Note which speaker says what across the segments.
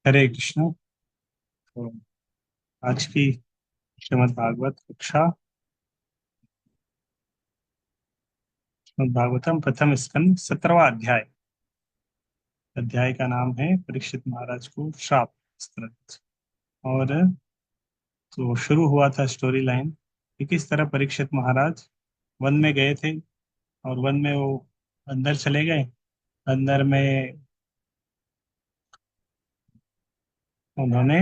Speaker 1: हरे कृष्ण। तो आज की श्रीमद् भागवत कक्षा, श्रीमद् भागवतम प्रथम स्कंद 17वां अध्याय। अध्याय का नाम है परीक्षित महाराज को श्राप स्तुति। और तो शुरू हुआ था स्टोरी लाइन कि किस तरह परीक्षित महाराज वन में गए थे, और वन में वो अंदर चले गए। अंदर में उन्होंने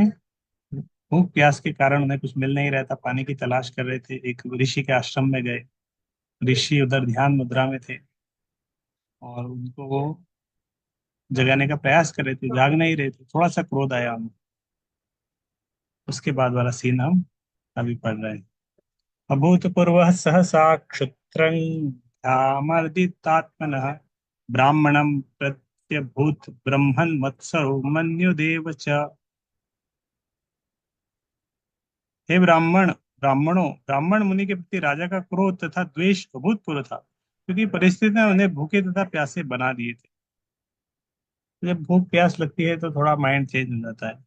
Speaker 1: भूख प्यास के कारण उन्हें कुछ मिल नहीं रहा था, पानी की तलाश कर रहे थे। एक ऋषि के आश्रम में गए। ऋषि उधर ध्यान मुद्रा में थे और उनको वो जगाने का प्रयास कर रहे थे, जाग नहीं रहे थे। थोड़ा सा क्रोध आया उन्हें। उसके बाद वाला सीन हम अभी पढ़ रहे हैं। अभूतपूर्व सहसा क्षुत्रमर्दितात्मनः ब्राह्मणं प्रत्यभूत ब्रह्मन् मत्सरो मन्युदेव च। हे ब्राह्मण मुनि के प्रति राजा का क्रोध तथा द्वेष अभूतपूर्व था, क्योंकि परिस्थिति ने उन्हें भूखे तथा प्यासे बना दिए थे। जब भूख प्यास लगती है तो थोड़ा माइंड चेंज हो जाता है,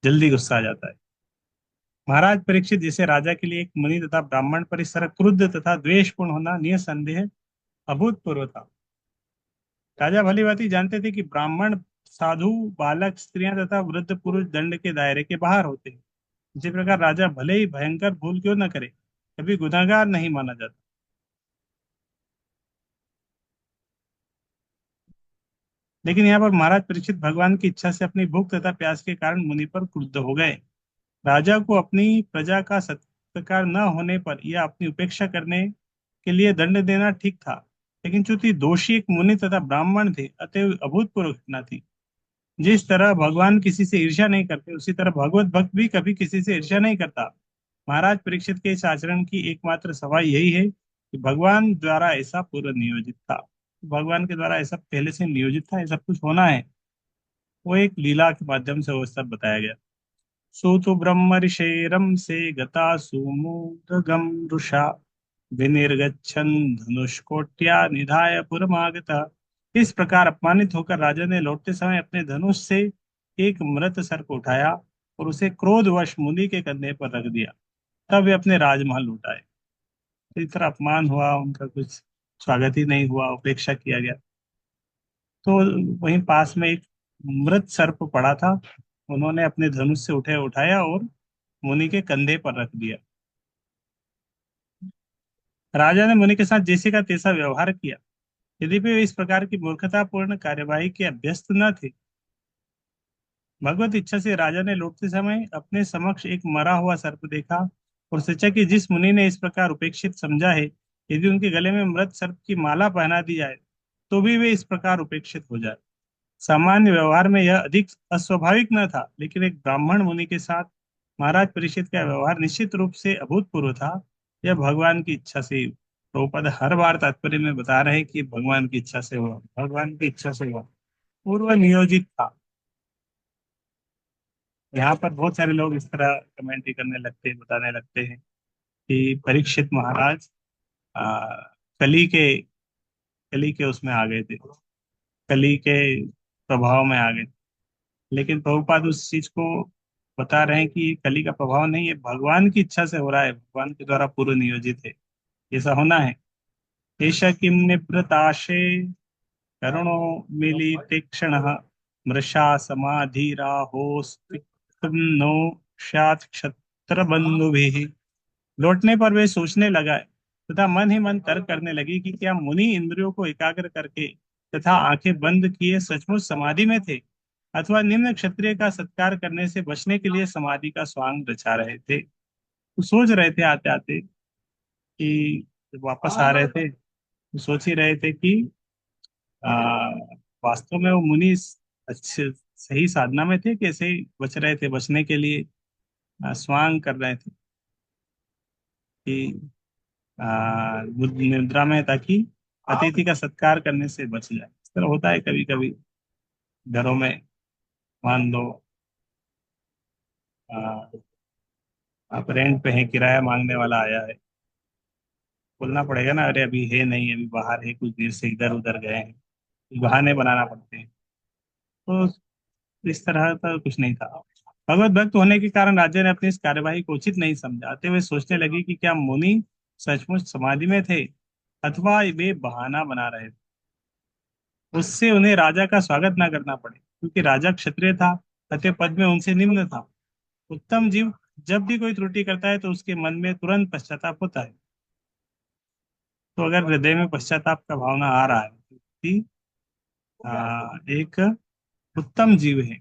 Speaker 1: जल्दी गुस्सा आ जाता है। महाराज परीक्षित जैसे राजा के लिए एक मुनि तथा ब्राह्मण पर इस तरह क्रुद्ध तथा द्वेषपूर्ण होना निसंदेह अभूतपूर्व था। राजा भली भांति जानते थे कि ब्राह्मण, साधु, बालक, स्त्रियां तथा वृद्ध पुरुष दंड के दायरे के बाहर होते हैं। इसी प्रकार राजा भले ही भयंकर भूल क्यों न करे, कभी गुनाहगार नहीं माना जाता। लेकिन यहाँ पर महाराज परीक्षित भगवान की इच्छा से अपनी भूख तथा प्यास के कारण मुनि पर क्रुद्ध हो गए। राजा को अपनी प्रजा का सत्कार न होने पर या अपनी उपेक्षा करने के लिए दंड देना ठीक था, लेकिन चूंकि दोषी एक मुनि तथा ब्राह्मण थे, अतएव अभूतपूर्व घटना थी। जिस तरह भगवान किसी से ईर्ष्या नहीं करते, उसी तरह भगवत भक्त भी कभी किसी से ईर्ष्या नहीं करता। महाराज परीक्षित के इस आचरण की एकमात्र सफाई यही है कि भगवान द्वारा ऐसा पूर्व नियोजित था। भगवान के द्वारा ऐसा पहले से नियोजित था, ऐसा कुछ होना है। वो एक लीला के माध्यम से वो सब बताया गया। सूतु ब्रह्म ऋषेरम से गता सुमूदगम रुषा विनिर्गच्छन् धनुष्कोट्या निधाय पुरमागता। इस प्रकार अपमानित होकर राजा ने लौटते समय अपने धनुष से एक मृत सर्प को उठाया और उसे क्रोधवश मुनि के कंधे पर रख दिया। तब वे अपने राजमहल लौट आए। इस तरह अपमान हुआ, उनका कुछ स्वागत ही नहीं हुआ, उपेक्षा किया गया। तो वहीं पास में एक मृत सर्प पड़ा था। उन्होंने अपने धनुष से उठाया और मुनि के कंधे पर रख दिया। राजा ने मुनि के साथ जैसे का तैसा व्यवहार किया। यद्यपि वे इस प्रकार की मूर्खतापूर्ण कार्यवाही के अभ्यस्त न थे। भगवत इच्छा से राजा ने लौटते समय अपने समक्ष एक मरा हुआ सर्प देखा और सोचा कि जिस मुनि ने इस प्रकार उपेक्षित समझा है, यदि उनके गले में मृत सर्प की माला पहना दी जाए तो भी वे इस प्रकार उपेक्षित हो जाए। सामान्य व्यवहार में यह अधिक अस्वाभाविक न था, लेकिन एक ब्राह्मण मुनि के साथ महाराज परीक्षित का व्यवहार निश्चित रूप से अभूतपूर्व था। यह भगवान की इच्छा से ही। प्रभुपाद हर बार तात्पर्य में बता रहे हैं कि भगवान की इच्छा से हुआ, भगवान की इच्छा से हुआ, पूर्व नियोजित था। यहाँ पर बहुत सारे लोग इस तरह कमेंट्री करने लगते हैं, बताने लगते हैं कि परीक्षित महाराज आ, कली के कली के उसमें आ गए थे, कली के प्रभाव में आ गए। लेकिन प्रभुपाद उस चीज को बता रहे हैं कि ये कली का प्रभाव नहीं है, भगवान की इच्छा से हो रहा है, भगवान के द्वारा पूर्व नियोजित है। ऐसा होना है। एष किम निभृताशे करुणो मिली तीक्षण मृषा समाधिराहोस्तिक्तम् नो स्यात् क्षत्र बंधुभिः। लौटने पर वे सोचने लगा तथा मन ही मन तर्क करने लगी कि क्या मुनि इंद्रियों को एकाग्र करके तथा आंखें बंद किए सचमुच समाधि में थे, अथवा निम्न क्षत्रिय का सत्कार करने से बचने के लिए समाधि का स्वांग रचा रहे थे। तो सोच रहे थे आते आते कि जब वापस आ रहे थे तो सोच ही रहे थे कि आ, वास्तव में वो मुनि अच्छे सही साधना में थे, कैसे बच रहे थे, बचने के लिए स्वांग कर रहे थे कि निद्रा में, ताकि अतिथि का सत्कार करने से बच जाए। इस तरह होता है कभी कभी घरों में। मान लो आ, आप रेंट पे हैं, किराया मांगने वाला आया है, बोलना पड़ेगा ना, अरे अभी है नहीं, अभी बाहर है, कुछ देर से इधर उधर गए हैं। बहाने बनाना पड़ते हैं। तो इस तरह का कुछ नहीं था। भगवत भक्त होने के कारण राजा ने अपनी इस कार्यवाही को उचित नहीं समझा। आते हुए सोचने लगी कि क्या मुनि सचमुच समाधि में थे अथवा वे बहाना बना रहे थे। उससे उन्हें राजा का स्वागत न करना पड़े, क्योंकि राजा क्षत्रिय था, अतः पद में उनसे निम्न था। उत्तम जीव जब भी कोई त्रुटि करता है तो उसके मन में तुरंत पश्चाताप होता है। तो अगर हृदय में पश्चाताप का भावना आ रहा है तो व्यक्ति, एक उत्तम जीव है।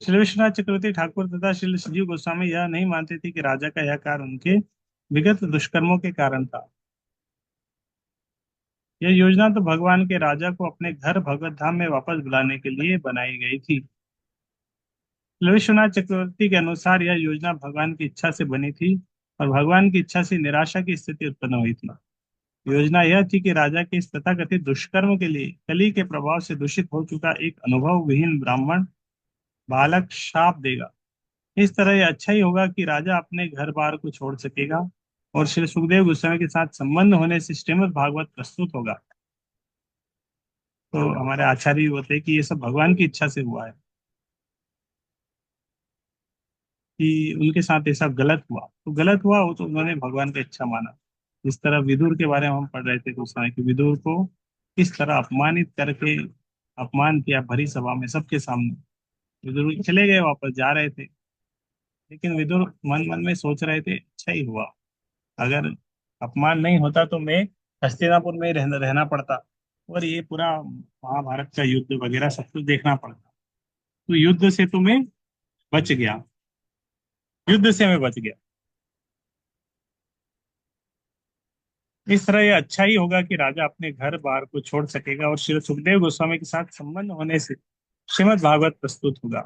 Speaker 1: श्री विश्वनाथ चक्रवर्ती ठाकुर तथा श्री संजीव गोस्वामी यह नहीं मानते थे कि राजा का यह कार्य उनके विगत दुष्कर्मों के कारण था। यह योजना तो भगवान के राजा को अपने घर भगवत धाम में वापस बुलाने के लिए बनाई गई थी। श्री विश्वनाथ चक्रवर्ती के अनुसार यह योजना भगवान की इच्छा से बनी थी और भगवान की इच्छा से निराशा की स्थिति उत्पन्न हुई थी। योजना यह थी कि राजा के इस तथाकथित दुष्कर्म के लिए कली के प्रभाव से दूषित हो चुका एक अनुभव विहीन ब्राह्मण बालक शाप देगा। इस तरह यह अच्छा ही होगा कि राजा अपने घर बार को छोड़ सकेगा और श्री सुखदेव गोस्वामी के साथ संबंध होने से श्रीमद् भागवत प्रस्तुत होगा। तो हमारे आचार्य होते हैं कि ये सब भगवान की इच्छा से हुआ है, कि उनके साथ ऐसा गलत हुआ तो गलत हुआ हो तो उन्होंने भगवान की इच्छा माना। जिस तरह विदुर के बारे में हम पढ़ रहे थे तो उस समय कि विदुर को किस तरह अपमानित करके अपमान किया भरी सभा में सबके सामने। विदुर चले गए, वापस जा रहे थे, लेकिन विदुर मन मन में सोच रहे थे अच्छा ही हुआ, अगर अपमान नहीं होता तो मैं हस्तिनापुर में ही रहना पड़ता और ये पूरा महाभारत का युद्ध वगैरह सब कुछ देखना पड़ता। तो युद्ध से तो मैं बच गया, युद्ध से मैं बच गया। इस तरह यह अच्छा ही होगा कि राजा अपने घर बार को छोड़ सकेगा और श्री सुखदेव गोस्वामी के साथ संबंध होने से श्रीमद् भागवत प्रस्तुत होगा,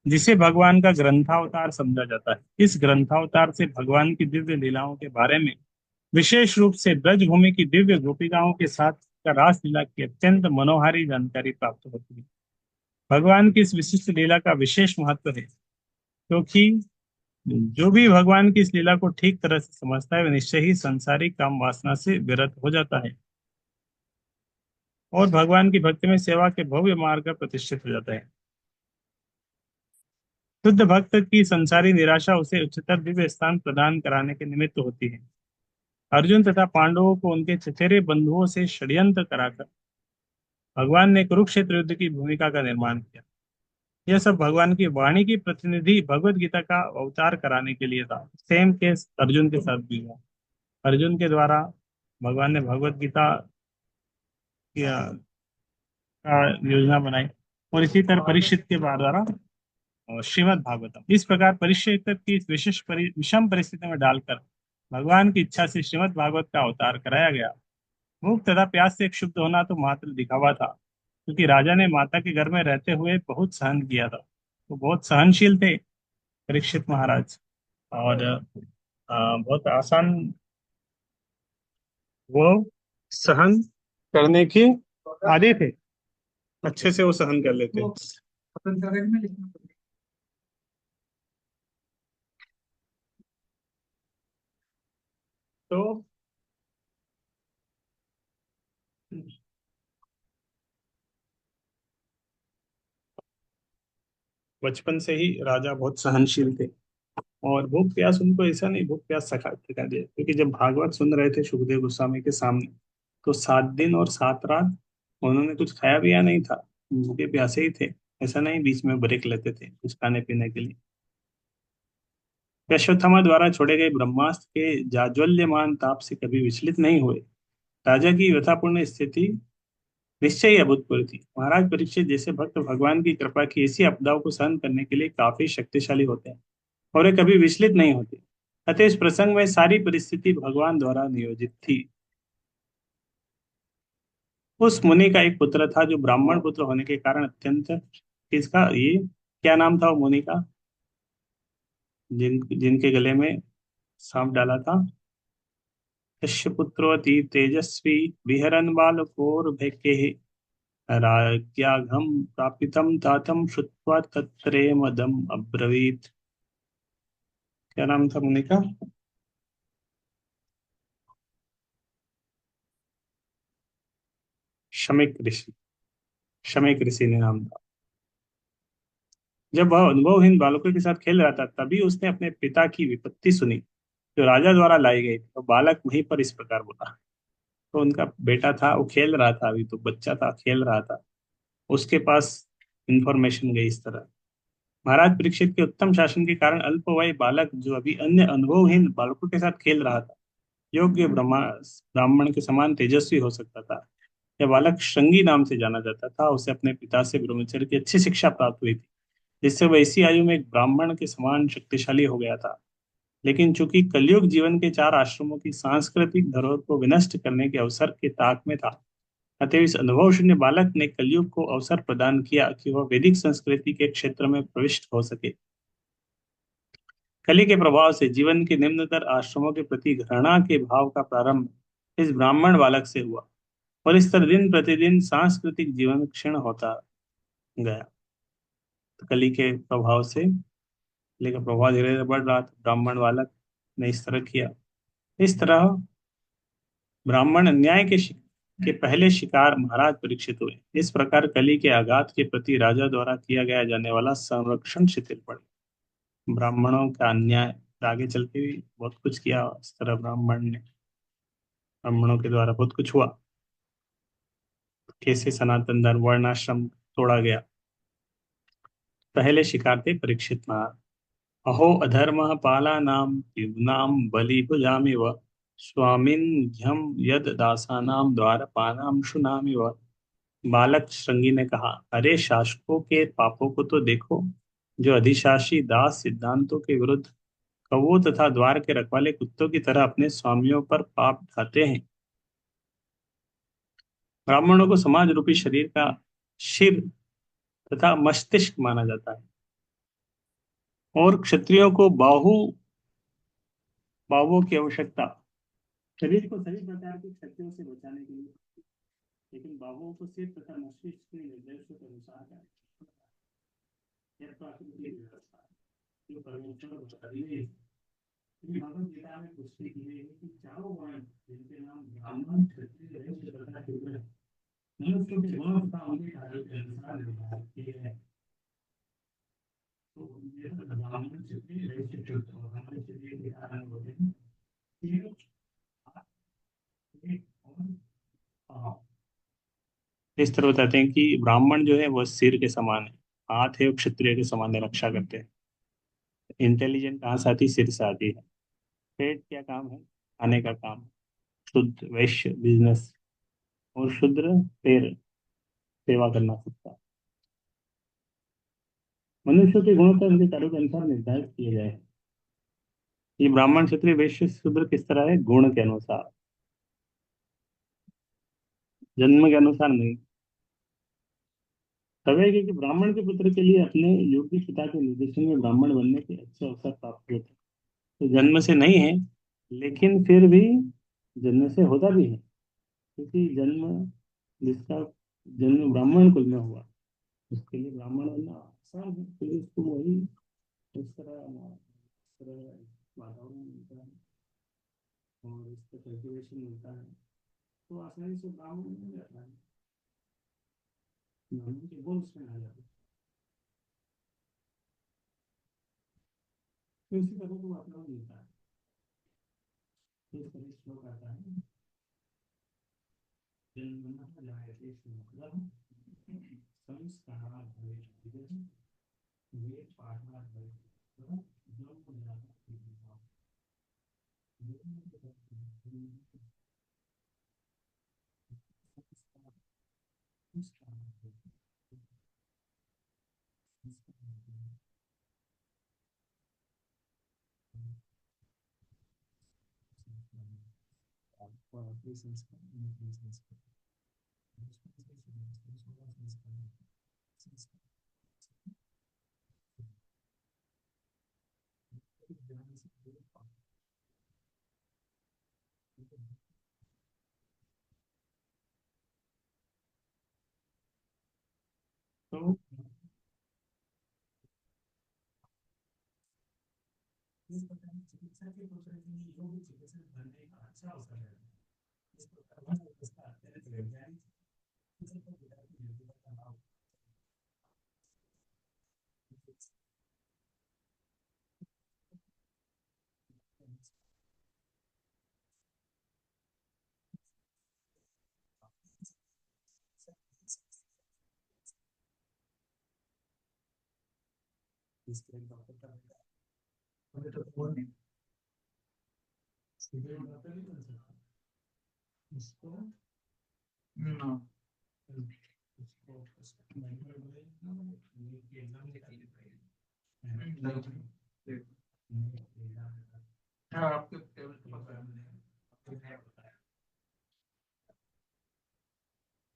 Speaker 1: जिसे भगवान का ग्रंथावतार समझा जाता है। इस ग्रंथावतार से भगवान की दिव्य लीलाओं के बारे में, विशेष रूप से ब्रज भूमि की दिव्य गोपिकाओं के साथ का रास लीला की अत्यंत मनोहारी जानकारी प्राप्त होती है। भगवान की इस विशिष्ट लीला का विशेष महत्व है, क्योंकि जो भी भगवान की इस लीला को ठीक तरह से समझता है वह निश्चय ही संसारिक काम वासना से विरत हो जाता है और भगवान की भक्ति में सेवा के भव्य मार्ग पर प्रतिष्ठित हो जाता है। शुद्ध भक्त की संसारी निराशा उसे उच्चतर दिव्य स्थान प्रदान कराने के निमित्त होती है। अर्जुन तथा पांडवों को उनके चचेरे बंधुओं से षड्यंत्र कराकर भगवान ने कुरुक्षेत्र युद्ध की भूमिका का निर्माण किया। यह सब भगवान की वाणी की प्रतिनिधि भगवत गीता का अवतार कराने के लिए था। सेम केस अर्जुन के साथ भी हुआ। अर्जुन के द्वारा भगवान ने भगवत गीता की योजना बनाई और इसी तरह परीक्षित के द्वारा और श्रीमद् भागवतम। इस प्रकार परीक्षित की इस विषम परिस्थिति में डालकर भगवान की इच्छा से श्रीमद् भागवत का अवतार कराया गया। भूख तथा प्यास से क्षुब्ध होना तो मात्र दिखावा था, क्योंकि राजा ने माता के घर में रहते हुए बहुत सहन किया था, तो बहुत सहनशील थे परीक्षित महाराज। और बहुत आसान वो सहन करने के आदि थे, अच्छे से वो सहन कर लेते। तो बचपन से ही राजा बहुत सहनशील थे और भूख प्यास उनको ऐसा नहीं भूख प्यास सखा दिखा दिया, क्योंकि जब भागवत सुन रहे थे सुखदेव गोस्वामी के सामने तो 7 दिन और 7 रात उन्होंने कुछ खाया पिया नहीं था, भूखे प्यासे ही थे। ऐसा नहीं बीच में ब्रेक लेते थे कुछ खाने पीने के लिए। अश्वत्थामा द्वारा छोड़े गए ब्रह्मास्त्र के जाज्वल्यमान ताप से कभी विचलित नहीं हुए। राजा की व्यथापूर्ण स्थिति निश्चय ही अभूतपूर्व थी। महाराज परीक्षित जैसे भक्त भगवान की कृपा की ऐसी आपदाओं को सहन करने के लिए काफी शक्तिशाली होते हैं और वे कभी विचलित नहीं होते। अतः इस प्रसंग में सारी परिस्थिति भगवान द्वारा नियोजित थी। उस मुनि का एक पुत्र था जो ब्राह्मण पुत्र होने के कारण अत्यंत, किसका ये क्या नाम था वो मुनि का, जिनके गले में सांप डाला था। यस्य पुत्रोऽति तेजस्वी विहरन् बालकोर्भकेः राज्ञाघं प्रापितं तातं श्रुत्वा तत्प्रेमदम् अब्रवीत्। क्या नाम था मुनि का? शमिक ऋषि। शमैक ऋषि ने नाम था। जब वह अनुभवहीन बालकों के साथ खेल रहा था तभी उसने अपने पिता की विपत्ति सुनी जो राजा द्वारा लाई गई थी। तो बालक वहीं पर इस प्रकार बोला। तो उनका बेटा था, वो खेल रहा था, अभी तो बच्चा था, खेल रहा था, उसके पास इंफॉर्मेशन गई इस तरह। महाराज परीक्षित के उत्तम शासन के कारण अल्पवयी बालक जो अभी अन्य अनुभवहीन बालकों के साथ खेल रहा था योग्य ब्राह्मण के समान तेजस्वी हो सकता था। यह बालक श्रृंगी नाम से जाना जाता था। उसे अपने पिता से ब्रह्मचर्य की अच्छी शिक्षा प्राप्त हुई थी जिससे वह इसी आयु में एक ब्राह्मण के समान शक्तिशाली हो गया था। लेकिन चूंकि कलयुग जीवन के चार आश्रमों की सांस्कृतिक धरोहर को विनष्ट करने के अवसर के ताक में था, अतएव इस अनुभव शून्य बालक ने कलयुग को अवसर प्रदान किया कि वह वैदिक संस्कृति के क्षेत्र में प्रविष्ट हो सके। कली के प्रभाव से जीवन के निम्नतर आश्रमों के प्रति घृणा के भाव का प्रारंभ इस ब्राह्मण बालक से हुआ और इस तरह दिन प्रतिदिन सांस्कृतिक जीवन क्षीण होता गया। तो कली के प्रभाव से, कली का प्रभाव धीरे धीरे बढ़ रहा था, ब्राह्मण बालक ने इस तरह किया। इस तरह ब्राह्मण अन्याय के पहले शिकार महाराज परीक्षित हुए। इस प्रकार कली के आघात के प्रति राजा द्वारा किया गया जाने वाला संरक्षण शिथिल पड़ गया। ब्राह्मणों का अन्याय आगे चल के भी बहुत कुछ किया इस तरह ब्राह्मणों के द्वारा बहुत कुछ हुआ। कैसे सनातन धर्म वर्णाश्रम तोड़ा गया। पहले शिकार थे परीक्षित महाराज। अहो अधर्मः पालानां पीयूनां बलिभुजामिव स्वामिन्घ्यं यद दासानां द्वारपालां शुनामिव। बालक श्रृंगी ने कहा, अरे शासकों के पापों को तो देखो, जो अधिशासी दास सिद्धांतों के विरुद्ध कौवों तथा द्वार के रखवाले कुत्तों की तरह अपने स्वामियों पर पाप ढाते हैं। ब्राह्मणों को समाज रूपी शरीर का शिर तथा मस्तिष्क माना जाता है और क्षत्रियों को बाहुओं की आवश्यकता। शरीर को सभी प्रकार की क्षतियों से बचाने के लिए, लेकिन बाहुओं को सिर तथा मस्तिष्क के निर्देशों के अनुसार कार्य करना है। यह प्राकृतिक व्यवस्था है जो परमेश्वर बता दी गई। श्री भगवद गीता में पुष्टि की गई है कि चारों वर्ण जिनके नाम ब्राह्मण क्षत्रिय वैश्य तथा शूद्र है, मनुष्य के गुणों तथा उनके कार्यों के अनुसार निर्धारित किए गए हैं। तो ये सब ब्राह्मण क्षत्रिय वैश्य शूद्र और हमारे शरीर के कारण होते हैं सिर, हाथ, पेट और पाँव। इस तरह बताते हैं कि ब्राह्मण जो है वह सिर के समान है, हाथ है वो क्षत्रिय के समान है, रक्षा करते हैं। इंटेलिजेंट कहाँ से आती, सिर से आती है। पेट क्या काम है, खाने का काम। शुद्ध वैश्य बिजनेस, और शूद्र पैर, सेवा करना सबका। मनुष्य के गुणों का उनके कार्यों के अनुसार निर्धारित किए गए हैं। ये ब्राह्मण क्षत्रिय वैश्य शूद्र किस तरह है, गुण के अनुसार, जन्म के अनुसार नहीं। तब है कि ब्राह्मण के पुत्र के लिए अपने योग्य पिता के निर्देशन में ब्राह्मण बनने के अच्छे अवसर प्राप्त होते हैं। तो जन्म से नहीं है, लेकिन फिर भी जन्म से होता भी है, क्योंकि जिसका जन्म ब्राह्मण कुल में हुआ उसके लिए ब्राह्मण बनना आसान है, फिर उसको वही इस तरह वातावरण मिलता है और इसका कल्टिवेशन मिलता है, तो आसानी से ब्राह्मण बन जाता है। ब्राह्मण के गुण उसमें आ जाते हैं। तो इसी तरह को वातावरण मिलता है। इस तरह श्लोक आता है, जन्मनः जायते शुक्रः संस्कारात् भवेत् विद्यते वेद पाठात् भवेत् ब्रह्म ज्ञानात् तो इस प्रकार चिकित्सा के पुत्र के लिए योग्य चिकित्सक बनने का अच्छा अवसर है। इस प्रकार व्यवस्था अत्यंत वैज्ञानिक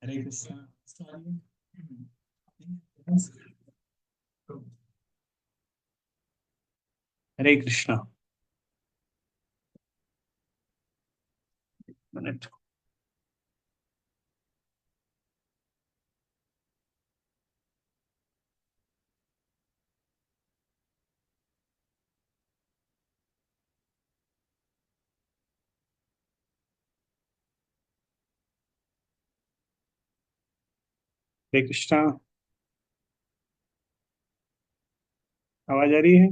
Speaker 1: हरे कृष्णा। हरे कृष्णा। मिनट। हरे कृष्णा। आवाज आ रही है?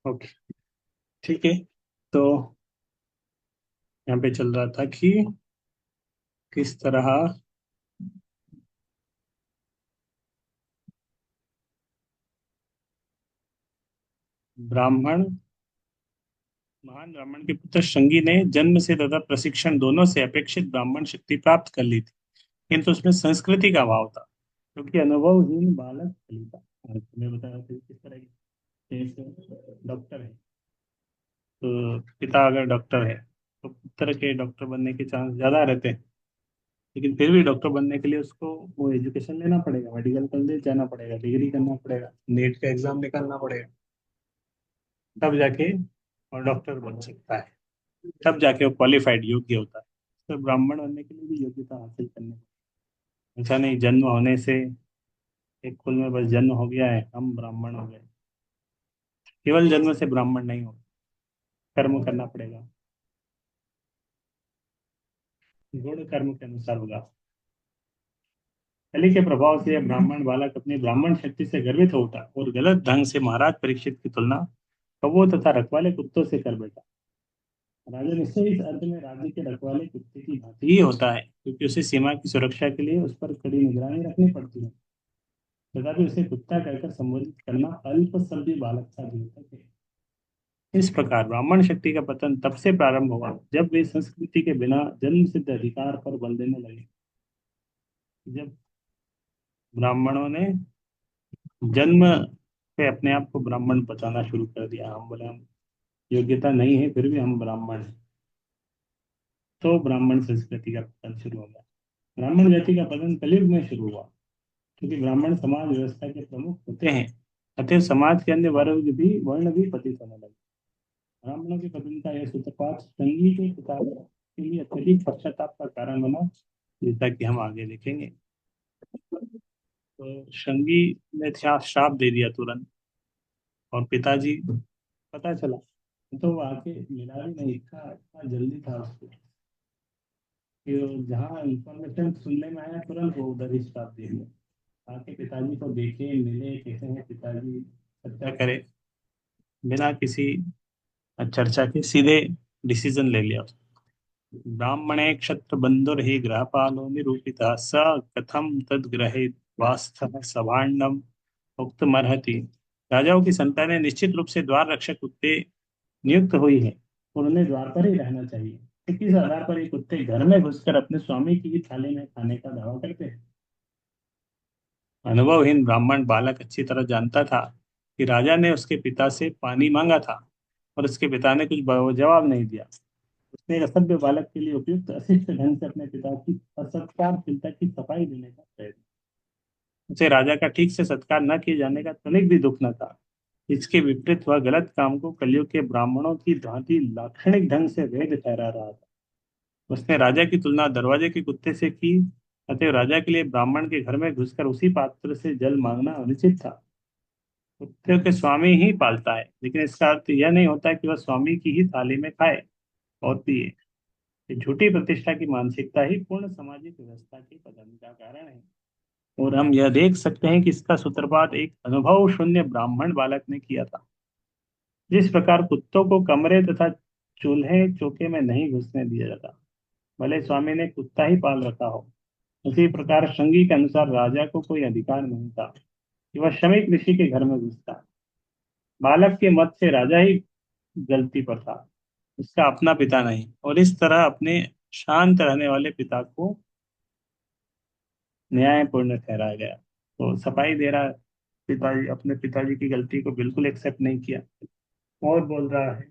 Speaker 1: ओके। ठीक है। तो यहाँ पे चल रहा था कि किस तरह ब्राह्मण महान ब्राह्मण के पुत्र शंगी ने जन्म से तथा प्रशिक्षण दोनों से अपेक्षित ब्राह्मण शक्ति प्राप्त कर ली थी, किंतु उसमें संस्कृति का अभाव था, क्योंकि अनुभवहीन बालक कली था। तुम्हें बताया था किस तरह की, जैसे डॉक्टर है, तो पिता अगर डॉक्टर है तो पुत्र के डॉक्टर बनने के चांस ज्यादा रहते हैं। लेकिन फिर भी डॉक्टर बनने के लिए उसको वो एजुकेशन लेना पड़ेगा, मेडिकल कॉलेज जाना पड़ेगा, डिग्री करना पड़ेगा, नेट का एग्जाम निकालना पड़ेगा, तब जाके और डॉक्टर बन सकता है, तब जाके वो क्वालिफाइड योग्य होता है। तो ब्राह्मण बनने के लिए भी योग्यता हासिल करनी है। ऐसा नहीं जन्म होने से एक कुल में बस जन्म हो गया है हम ब्राह्मण हो गए। केवल जन्म से ब्राह्मण नहीं हो, कर्म करना पड़ेगा, गुण कर्म के अनुसार होगा। कली के प्रभाव से यह ब्राह्मण बालक अपनी ब्राह्मण शक्ति से गर्वित हो उठा और गलत ढंग से महाराज परीक्षित की तुलना कौवों तथा रखवाले कुत्तों से कर बैठा। राजा निश्चय इस अर्थ में राज्य के रखवाले कुत्ते की भांति ही होता है, क्योंकि उसे सीमा की सुरक्षा के लिए उस पर कड़ी निगरानी रखनी पड़ती है। तथापि उसे कुत्ता कहकर संबोधित करना अल्पसभ्य बालक का द्योतक है। इस प्रकार ब्राह्मण शक्ति का पतन तब से प्रारंभ हुआ जब वे संस्कृति के बिना जन्म सिद्ध अधिकार पर बल देने लगे। जब ब्राह्मणों ने जन्म से अपने आप को ब्राह्मण बताना शुरू कर दिया, हम बोले हम योग्यता नहीं है फिर भी हम ब्राह्मण हैं, तो ब्राह्मण संस्कृति का पतन शुरू हो गया। ब्राह्मण जाति का पतन कलयुग में शुरू हुआ, क्योंकि ब्राह्मण समाज व्यवस्था के प्रमुख होते हैं। अतः समाज के अन्य वर्ण भी पतित होने लगे। ब्राह्मणों के पतन का यह सूत्रपात संगी के किताब के लिए अत्यधिक पश्चाताप का कारण बना, जैसा कि हम आगे देखेंगे। तो शंगी ने श्राप दे दिया तुरंत, और पिताजी पता चला तो वो आके मिला भी नहीं, इतना इतना जल्दी था उसको कि वो जहाँ इंफॉर्मेशन सुनने में आया तुरंत वो उधर ही स्टॉप दे दिया। आके पिताजी को देखे मिले कैसे हैं पिताजी, चर्चा करे, बिना किसी चर्चा के सीधे डिसीजन ले लिया। ब्राह्मणे क्षत्र बंधुर्हि गृहपालो निरूपितः स कथम तद ग्रहे वास्तव सभाण्डम उक्तमर्हति। राजाओं की संतानें निश्चित रूप से द्वार रक्षक कुत्ते नियुक्त हुई है और उन्हें द्वार पर ही रहना चाहिए। तो किस आधार पर ये कुत्ते घर में घुसकर अपने स्वामी की ही थाली में खाने का दावा करते हैं? अनुभवहीन ब्राह्मण बालक अच्छी तरह जानता था कि राजा ने उसके पिता से पानी मांगा था और उसके पिता ने कुछ जवाब नहीं दिया। उसने एक असभ्य बालक के लिए उपयुक्त अशिष्ट ढंग से अपने पिता की असत्कारशीलता की सफाई देने का प्रयत्न। उसे राजा का ठीक से सत्कार न किए जाने का तनिक भी दुख न था। इसके विपरीत वह गलत काम को कलयुग के ब्राह्मणों की भांति लाक्षणिक ढंग से वैध ठहरा रहा था। उसने राजा की तुलना दरवाजे के कुत्ते से की। अतः राजा के लिए ब्राह्मण के घर में घुसकर उसी पात्र से जल मांगना अनुचित था। कुत्ते के स्वामी ही पालता है, लेकिन इसका अर्थ यह नहीं होता कि वह स्वामी की ही थाली में खाए और पिए। ये झूठी प्रतिष्ठा की मानसिकता ही पूर्ण सामाजिक व्यवस्था के पतन का कारण है। और हम यह देख सकते हैं कि इसका सूत्रपात एक अनुभव शून्य ब्राह्मण बालक ने किया था। जिस प्रकार कुत्तों को कमरे तथा चूल्हे चौके में नहीं घुसने दिया जाता, भले स्वामी ने कुत्ता ही पाल रखा हो, उसी प्रकार श्रृंगी के अनुसार राजा को कोई अधिकार नहीं था कि वह श्रमिक ऋषि के घर में घुसता। बालक के मत से राजा ही गलती पर था, उसका अपना पिता नहीं। और इस तरह अपने शांत रहने वाले पिता को न्यायपूर्ण ठहराया गया। तो सफाई दे रहा है, पिताजी अपने पिताजी की गलती को बिल्कुल एक्सेप्ट नहीं किया, और बोल रहा है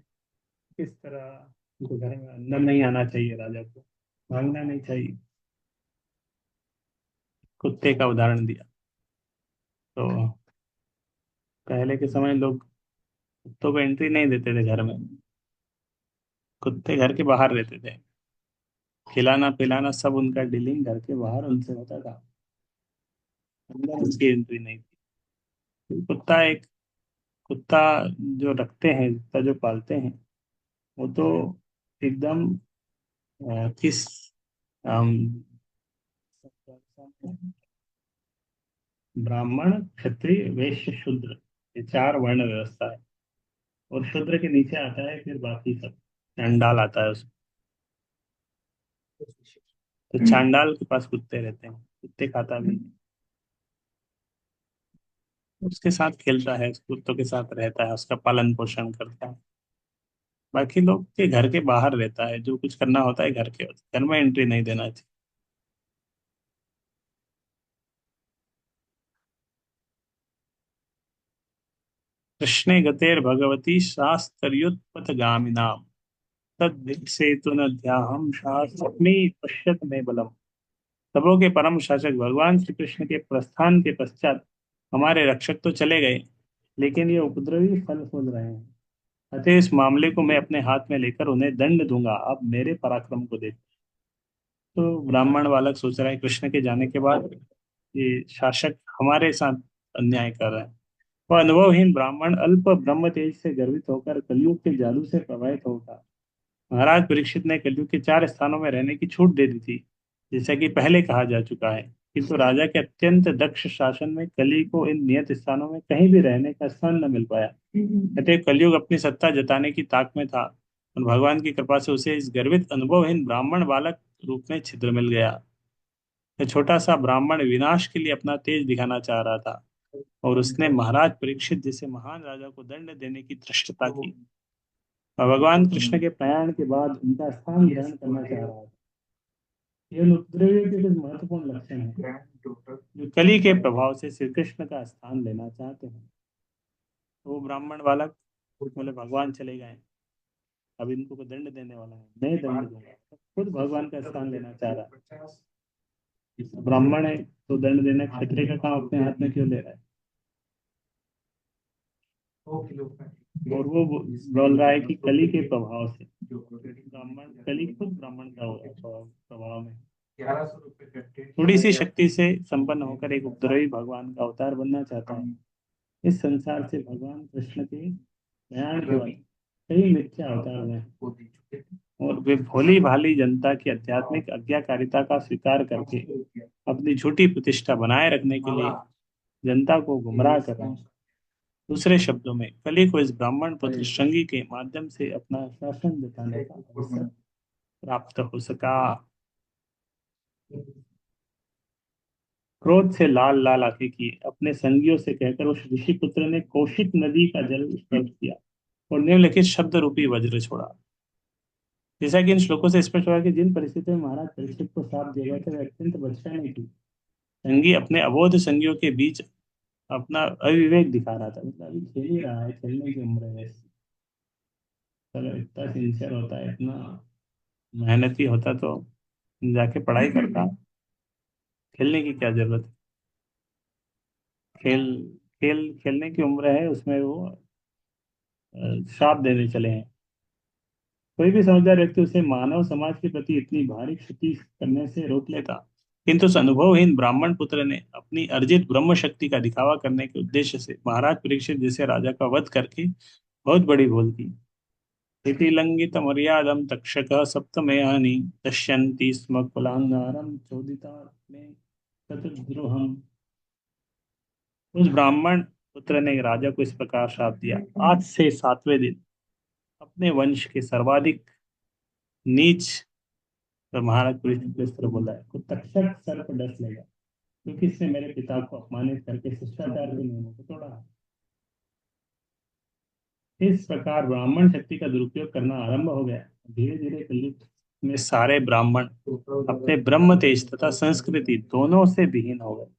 Speaker 1: किस तरह उनको घर में अंदर नहीं आना चाहिए, राजा को भागना नहीं चाहिए। कुत्ते का उदाहरण दिया। तो पहले के समय लोग कुत्तों को एंट्री नहीं देते थे घर में, कुत्ते घर के बाहर रहते थे, खिलाना पिलाना सब उनका डीलिंग घर के बाहर उनसे होता था, अंदर उनकी एंट्री नहीं थी। कुत्ता एक कुत्ता जो रखते हैं, कुत्ता जो पालते हैं, वो तो एकदम किस अम, ब्राह्मण क्षत्रिय वैश्य शूद्र, ये चार वर्ण व्यवस्था है। और शूद्र के नीचे आता है फिर बाकी सब, चांडाल आता है उसमें। तो चांडाल के पास कुत्ते रहते हैं, कुत्ते खाता भी है, उसके साथ खेलता है, कुत्तों के साथ रहता है, उसका पालन पोषण करता है। बाकी लोग के घर के बाहर रहता है, जो कुछ करना होता है घर के होता है, घर में एंट्री नहीं देना चाहिए। कृष्णे गतेर भगवती शास्त्रयुत्पथगामिनाम तद्भिक्षेतु न ध्याहम शास्त्रमी पश्यत में बलम। सबों के परम शासक भगवान श्री कृष्ण के प्रस्थान के पश्चात हमारे रक्षक तो चले गए, लेकिन ये उपद्रवी फल फूल रहे हैं। अतः इस मामले को मैं अपने हाथ में लेकर उन्हें दंड दूंगा, अब मेरे पराक्रम को देख। तो ब्राह्मण बालक सोच रहा है कृष्ण के जाने के बाद ये शासक हमारे साथ अन्याय कर रहा है। वह अनुभवहीन ब्राह्मण अल्प ब्रह्म तेज से गर्वित होकर कलयुग के जादू से प्रभावित होगा। महाराज परीक्षित ने कलयुग के चार स्थानों में रहने की छूट दे दी थी, जैसा कि पहले कहा जा चुका है। किंतु राजा के अत्यंत दक्ष शासन में कली को इन नियत स्थानों में कहीं भी रहने का स्थान न मिल पाया। अतः कलयुग अपनी सत्ता जताने की ताक में था, और भगवान की कृपा से उसे इस गर्वित अनुभवहीन ब्राह्मण बालक रूप में छिद्र मिल गया। यह छोटा सा ब्राह्मण विनाश के लिए अपना तेज दिखाना चाह रहा था, और उसने महाराज परीक्षित जैसे महान राजा को दंड देने की धृष्टता की। और भगवान कृष्ण के प्रयाण के बाद उनका स्थान ग्रहण करना चाह रहा था। ये उपद्रवियों के कुछ महत्वपूर्ण लक्षण हैं जो कली के प्रभाव से श्री कृष्ण का स्थान लेना चाहते हैं। तो वो ब्राह्मण बालक बोले भगवान चले गए, अब इनको को दंड देने वाला है, मैं दंड दूंगा। खुद भगवान का स्थान लेना चाह रहा है। ब्राह्मण है तो दंड देना क्षत्रिय का काम अपने हाथ में क्यों ले रहा है। और वो बोल रहा है कि कली के प्रभाव से, ब्राह्मण कली खुद ब्राह्मण का हो रहा है प्रभाव में, 1100 रुपये थोड़ी सी शक्ति से संपन्न होकर एक उपद्रवी भगवान का अवतार बनना चाहता है। इस संसार से भगवान कृष्ण के प्रयाण के बाद कई मिथ्या अवतार हुए, और वे भोली भाली जनता की आध्यात्मिक आज्ञाकारिता का स्वीकार करके अपनी झूठी प्रतिष्ठा बनाए रखने के लिए जनता को गुमराह कर रहे हैं। दूसरे शब्दों में कली को इस ब्राह्मण पुत्र श्रृंगी के माध्यम से अपना शासन जताने का अवसर प्राप्त हो सका। क्रोध से लाल लाल आंखें की अपने संगियों से कहकर उस ऋषि पुत्र ने कौशिक नदी का जल स्पर्श किया और निम्नलिखित शब्द रूपी वज्र छोड़ा। जैसा कि इन श्लोकों से स्पष्ट हुआ कि जिन परिस्थितियों में महाराज परीक्षित को साथ दिया गया था वे अत्यंत बचकाने थी। संगी अपने अबोध संगियों के बीच अपना अविवेक दिखा रहा था, मतलब अभी खेल ही रहा है, खेलने की उम्र है। चलो इतना सिंसियर होता है, इतना मेहनती होता तो जाके पढ़ाई करता, खेलने की क्या जरूरत है। खेल खेल खेलने की उम्र है, उसमें वो श्राप देने चले हैं। कोई भी समझदार व्यक्ति उसे मानव समाज के प्रति इतनी भारी क्षति करने से रोक लेता, किंतु उस अनुभवहीन ब्राह्मण पुत्र ने अपनी अर्जित ब्रह्म शक्ति का दिखावा करने के उद्देश्य से महाराज परीक्षित जैसे राजा का वध करके बहुत बड़ी भूल की। इति लंघित मर्यादम तक्षक सप्तमयानि दश्यन्ति स्म कुलांगारम चोदिता में चतुर्द्रोहम। उस ब्राह्मण पुत्र ने राजा को इस प्रकार श्राप दिया, आज से सातवें दिन अपने वंश के सर्वाधिक नीच तो महाराज परीक्षित को इस तरह बोला है, तो तक्षक सर्प डस लेगा, क्योंकि इसने मेरे पिता को अपमानित करके शिष्टाचार के नियमों को तोड़ा है। इस प्रकार ब्राह्मण शक्ति का दुरुपयोग करना आरंभ हो गया। धीरे धीरे कलयुग में सारे ब्राह्मण अपने ब्रह्म तेज तथा संस्कृति दोनों से विहीन हो गए।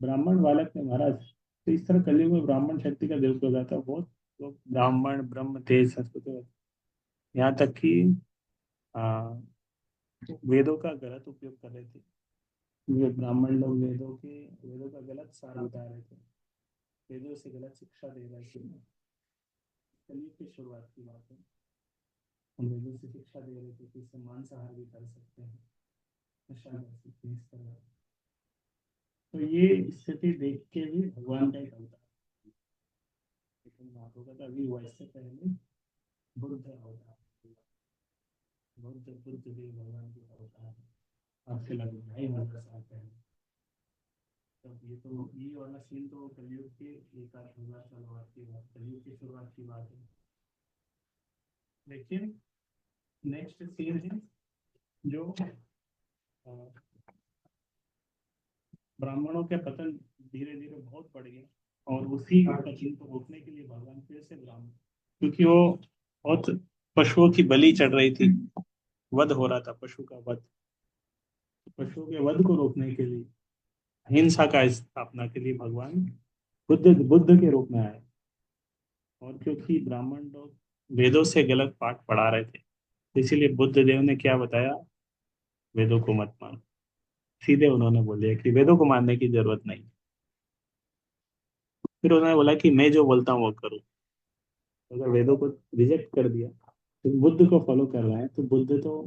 Speaker 1: ब्राह्मण बालक ने महाराज, तो इस तरह कलयुग में ब्राह्मण शक्ति का दुरुपयोग होता है। बहुत लोग ब्राह्मण ब्रह्म तेज संस्कृति, यहाँ तक कि आ, वेदों का गलत उपयोग कर रहे थे। वे ब्राह्मण लोग वेदों का गलत सार बता रहे थे, वेदों से गलत शिक्षा दे रहे थे। कलयुग की शुरुआत की बात है। हम वेदों से शिक्षा दे रहे थे कि इससे मांसाहार भी कर सकते हैं, नशा कर सकते हैं, इस तरह। तो ये स्थिति देख के भी भगवान का एक अवतार, लेकिन महाप्रभु का अभी वैसे पहले बुद्ध अवतार, बुद्ध भी भगवान के अवतार है। आपसे लगभग 2500 साल पहले। तब ये वाला सीन तो कलयुग के 1000 साल बाद की बात, कलयुग की शुरुआत की बात है। लेकिन नेक्स्ट सीन है जो अ, ब्राह्मणों के पतन धीरे धीरे बहुत बढ़ गया, और उसी पतन को रोकने के लिए भगवान फिर से ब्राह्मण, क्योंकि वो बहुत पशुओं की बलि चढ़ रही थी, वध हो रहा था पशु का वध। पशुओं के वध को रोकने के लिए, अहिंसा का स्थापना के लिए भगवान बुद्ध बुद्ध के रूप में आए। और क्योंकि ब्राह्मण लोग वेदों से गलत पाठ पढ़ा रहे थे, इसीलिए बुद्ध देव ने क्या बताया, वेदों को मत मानो। सीधे उन्होंने बोल दिया कि वेदों को मानने की जरूरत नहीं। फिर उन्होंने बोला कि मैं जो बोलता हूँ वो करो। अगर वेदों को रिजेक्ट कर दिया तो बुद्ध को फॉलो कर रहे हैं, तो बुद्ध तो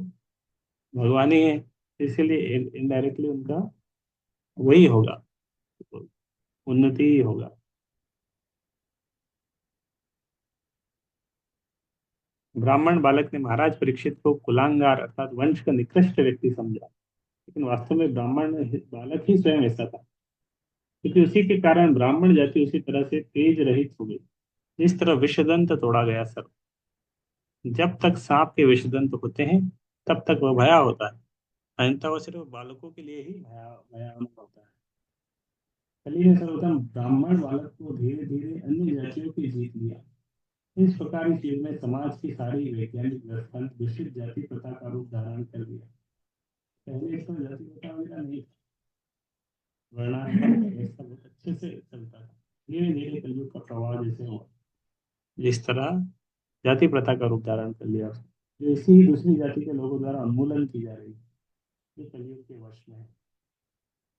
Speaker 1: भगवान ही है, इसीलिए इनडायरेक्टली उनका वही होगा, उन्नति ही होगा। ब्राह्मण बालक ने महाराज परीक्षित को कुलांगार अर्थात वंश का निकृष्ट व्यक्ति समझा, लेकिन वास्तव में ब्राह्मण बालक ही स्वयं ऐसा था, क्योंकि उसी के कारण ब्राह्मण जाति उसी तरह से तेज रहित हो गई, जिस तरह विषदंत तोड़ा गया सर्प। जब तक सांप के विषदंत होते हैं तब तक वह भया होता है, अन्यथा वह सिर्फ बालकों के लिए ही भयावह होता है। कली में सर्वप्रथम ब्राह्मण बालक को धीरे धीरे अन्य जातियों की जीत लिया। इस प्रकार इस युग में समाज की सारी वैज्ञानिक व्यवस्था दूषित जाति प्रथा का रूप धारण कर दिया। पहले इस पर जाति प्रथा वगैरह नहीं था, वर्णाश्रम व्यवस्था बहुत अच्छे से चलता था। धीरे धीरे कलयुग का प्रभाव जैसे हुआ, जिस तरह जाति प्रथा का रूप धारण कर लिया, जो इसी दूसरी जाति के लोगों द्वारा उन्मूलन की जा रही है, ये कलयुग के वश में है।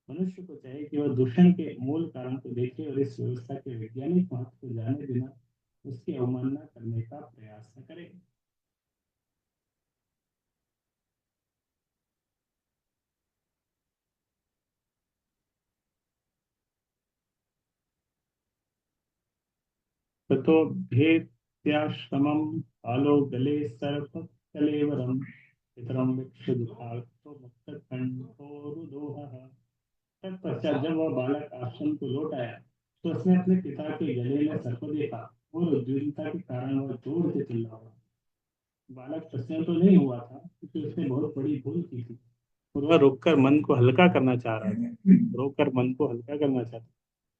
Speaker 1: मनुष्य को चाहिए कि वह दूषण के मूल कारण को देखे और इस व्यवस्था के वैज्ञानिक महत्व को जाने बिना उसकी अवमानना करने का प्रयास न करे। ततो भेत्याश्रमं आलो गले सर्प कलेवरम इतरम विक्षुब्धार्तो मुक्तकंठोरुदोहः। तत्पश्चात जब वह बालक आश्रम को लौट आया, तो उसने अपने पिता के गले में सर्प देखा, और उद्विग्नता के कारण वह जोर से चिल्ला उठा। बालक प्रसन्न तो नहीं हुआ था, क्योंकि उसने बहुत बड़ी भूल की थी, और वह रोककर मन को हल्का करना चाह रहा था, रोककर मन को हल्का करना चाहता।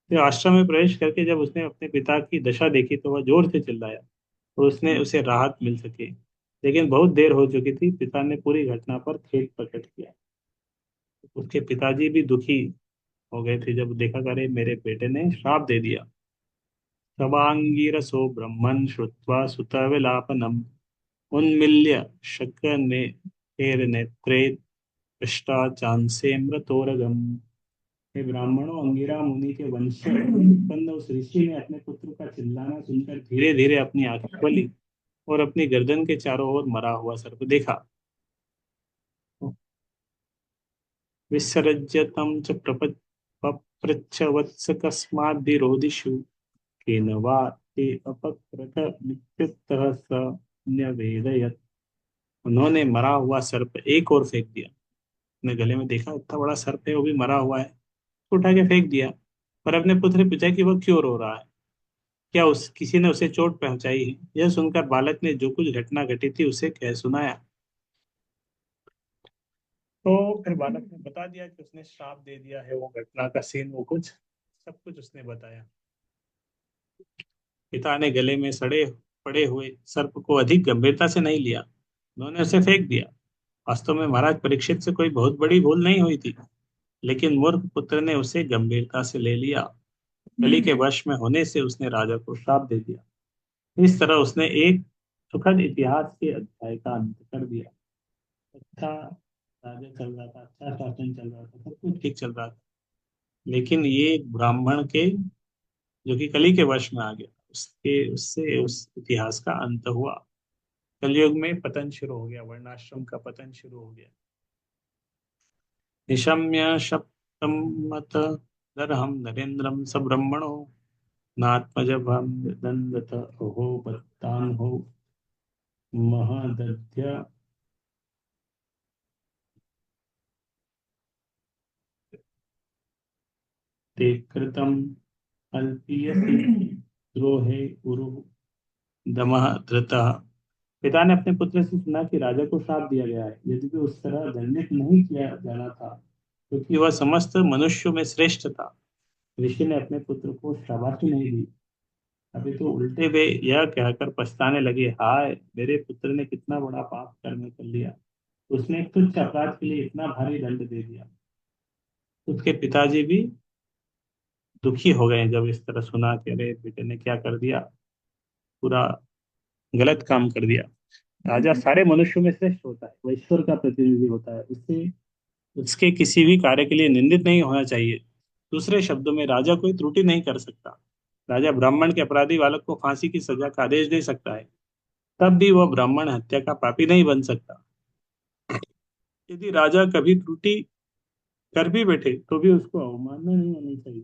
Speaker 1: तो आश्रम में प्रवेश करके जब उसने अपने पिता की दशा देखी तो वह जोर से चिल्लाया, और उसने उसे राहत मिल सके। लेकिन बहुत देर हो चुकी थी, पिता ने पूरी घटना पर खेद प्रकट किया। उसके पिताजी भी दुखी हो गए थे जब देखा करे मेरे बेटे ने श्राप दे दिया। तवांगीरसो ब्रह्मन् श्रुत्वा सुतविलापनम् उन्मिल्य शक्ने नेत्रे पृष्ठा चांसेम्रतोरगम। हे ब्राह्मणों, अंगिरा मुनि के वंश से उत्पन्न उस ऋषि ने अपने पुत्र का चिल्लाना सुनकर धीरे धीरे अपनी आंखें खोली, और अपनी गर्दन के चारों ओर मरा हुआ सर्प देखा। विसर्जतं च पप्रच्छ वत्स कस्माद्विरोधिषु केन वा ते अपकृतमित्युत्तरः स न्यवेदयत्। उन्होंने मरा हुआ सर्प एक और फेंक दिया। अपने गले में देखा इतना बड़ा सर्प है, वो भी मरा हुआ है, तो उठा के फेंक दिया। पर अपने पुत्र ने पूछा कि वह क्यों रो रहा है, क्या उस किसी ने उसे चोट पहुंचाई है। यह सुनकर बालक ने जो कुछ घटना घटी थी उसे कह सुनाया। तो फिर बालक ने बता दिया कि उसने श्राप दे दिया है, वो घटना का सीन, वो कुछ सब कुछ उसने बताया। पिता ने गले में सड़े पड़े हुए सर्प को अधिक गंभीरता से नहीं लिया, उन्होंने उसे फेंक दिया। वास्तव में महाराज परीक्षित से कोई बहुत बड़ी भूल नहीं हुई थी, लेकिन मूर्ख पुत्र ने उसे गंभीरता से ले लिया। कली के वश में होने से उसने राजा को श्राप दे दिया। इस तरह उसने एक सुखद इतिहास के अध्याय का अंत कर दिया। अच्छा राज्य चल रहा था, अच्छा शासन चल रहा था, सब कुछ ठीक चल रहा था, लेकिन ये एक ब्राह्मण के, जो कि कली के वश में आ गया, उसके उससे उस इतिहास का अंत हुआ। कलयुग में पतन शुरू हो गया, वर्णाश्रम का पतन शुरू हो गया। निशम्य सप्तमत दरहम नरेन्द्रम सब्रह्मणो नात्मजभम दंडत अहो बत्तान हो महदध्य ते कृतम अल्पीयसि द्रोहे उरु दमः धृतः। पिता ने अपने पुत्र से सुना कि राजा को श्राप दिया गया है, यद्यपि उस तरह दंडित नहीं किया जाना था, क्योंकि वह समस्त मनुष्यों में श्रेष्ठ था। ऋषि ने अपने पुत्र को शाबाशी नहीं दी, अभी तो उल्टे वे यह कहकर पछताने लगे, हाय मेरे पुत्र ने कितना बड़ा पाप कर्म कर लिया, उसने एक तुच्छ अपराध के लिए इतना भारी दंड दे दिया। उसके पिताजी भी दुखी हो गए जब इस तरह सुना कि अरे बेटे ने क्या कर दिया, पूरा गलत काम कर दिया। राजा सारे मनुष्यों में श्रेष्ठ होता है, वह ईश्वर का प्रतिनिधि होता है, उससे उसके किसी भी कार्य के लिए निंदित नहीं होना चाहिए। दूसरे शब्दों में राजा कोई त्रुटि नहीं कर सकता। राजा ब्राह्मण के अपराधी बालक को फांसी की सजा का आदेश दे सकता है, तब भी वह ब्राह्मण हत्या का पापी नहीं बन सकता। यदि राजा कभी त्रुटि कर भी बैठे तो भी उसको अवमानना नहीं होनी चाहिए।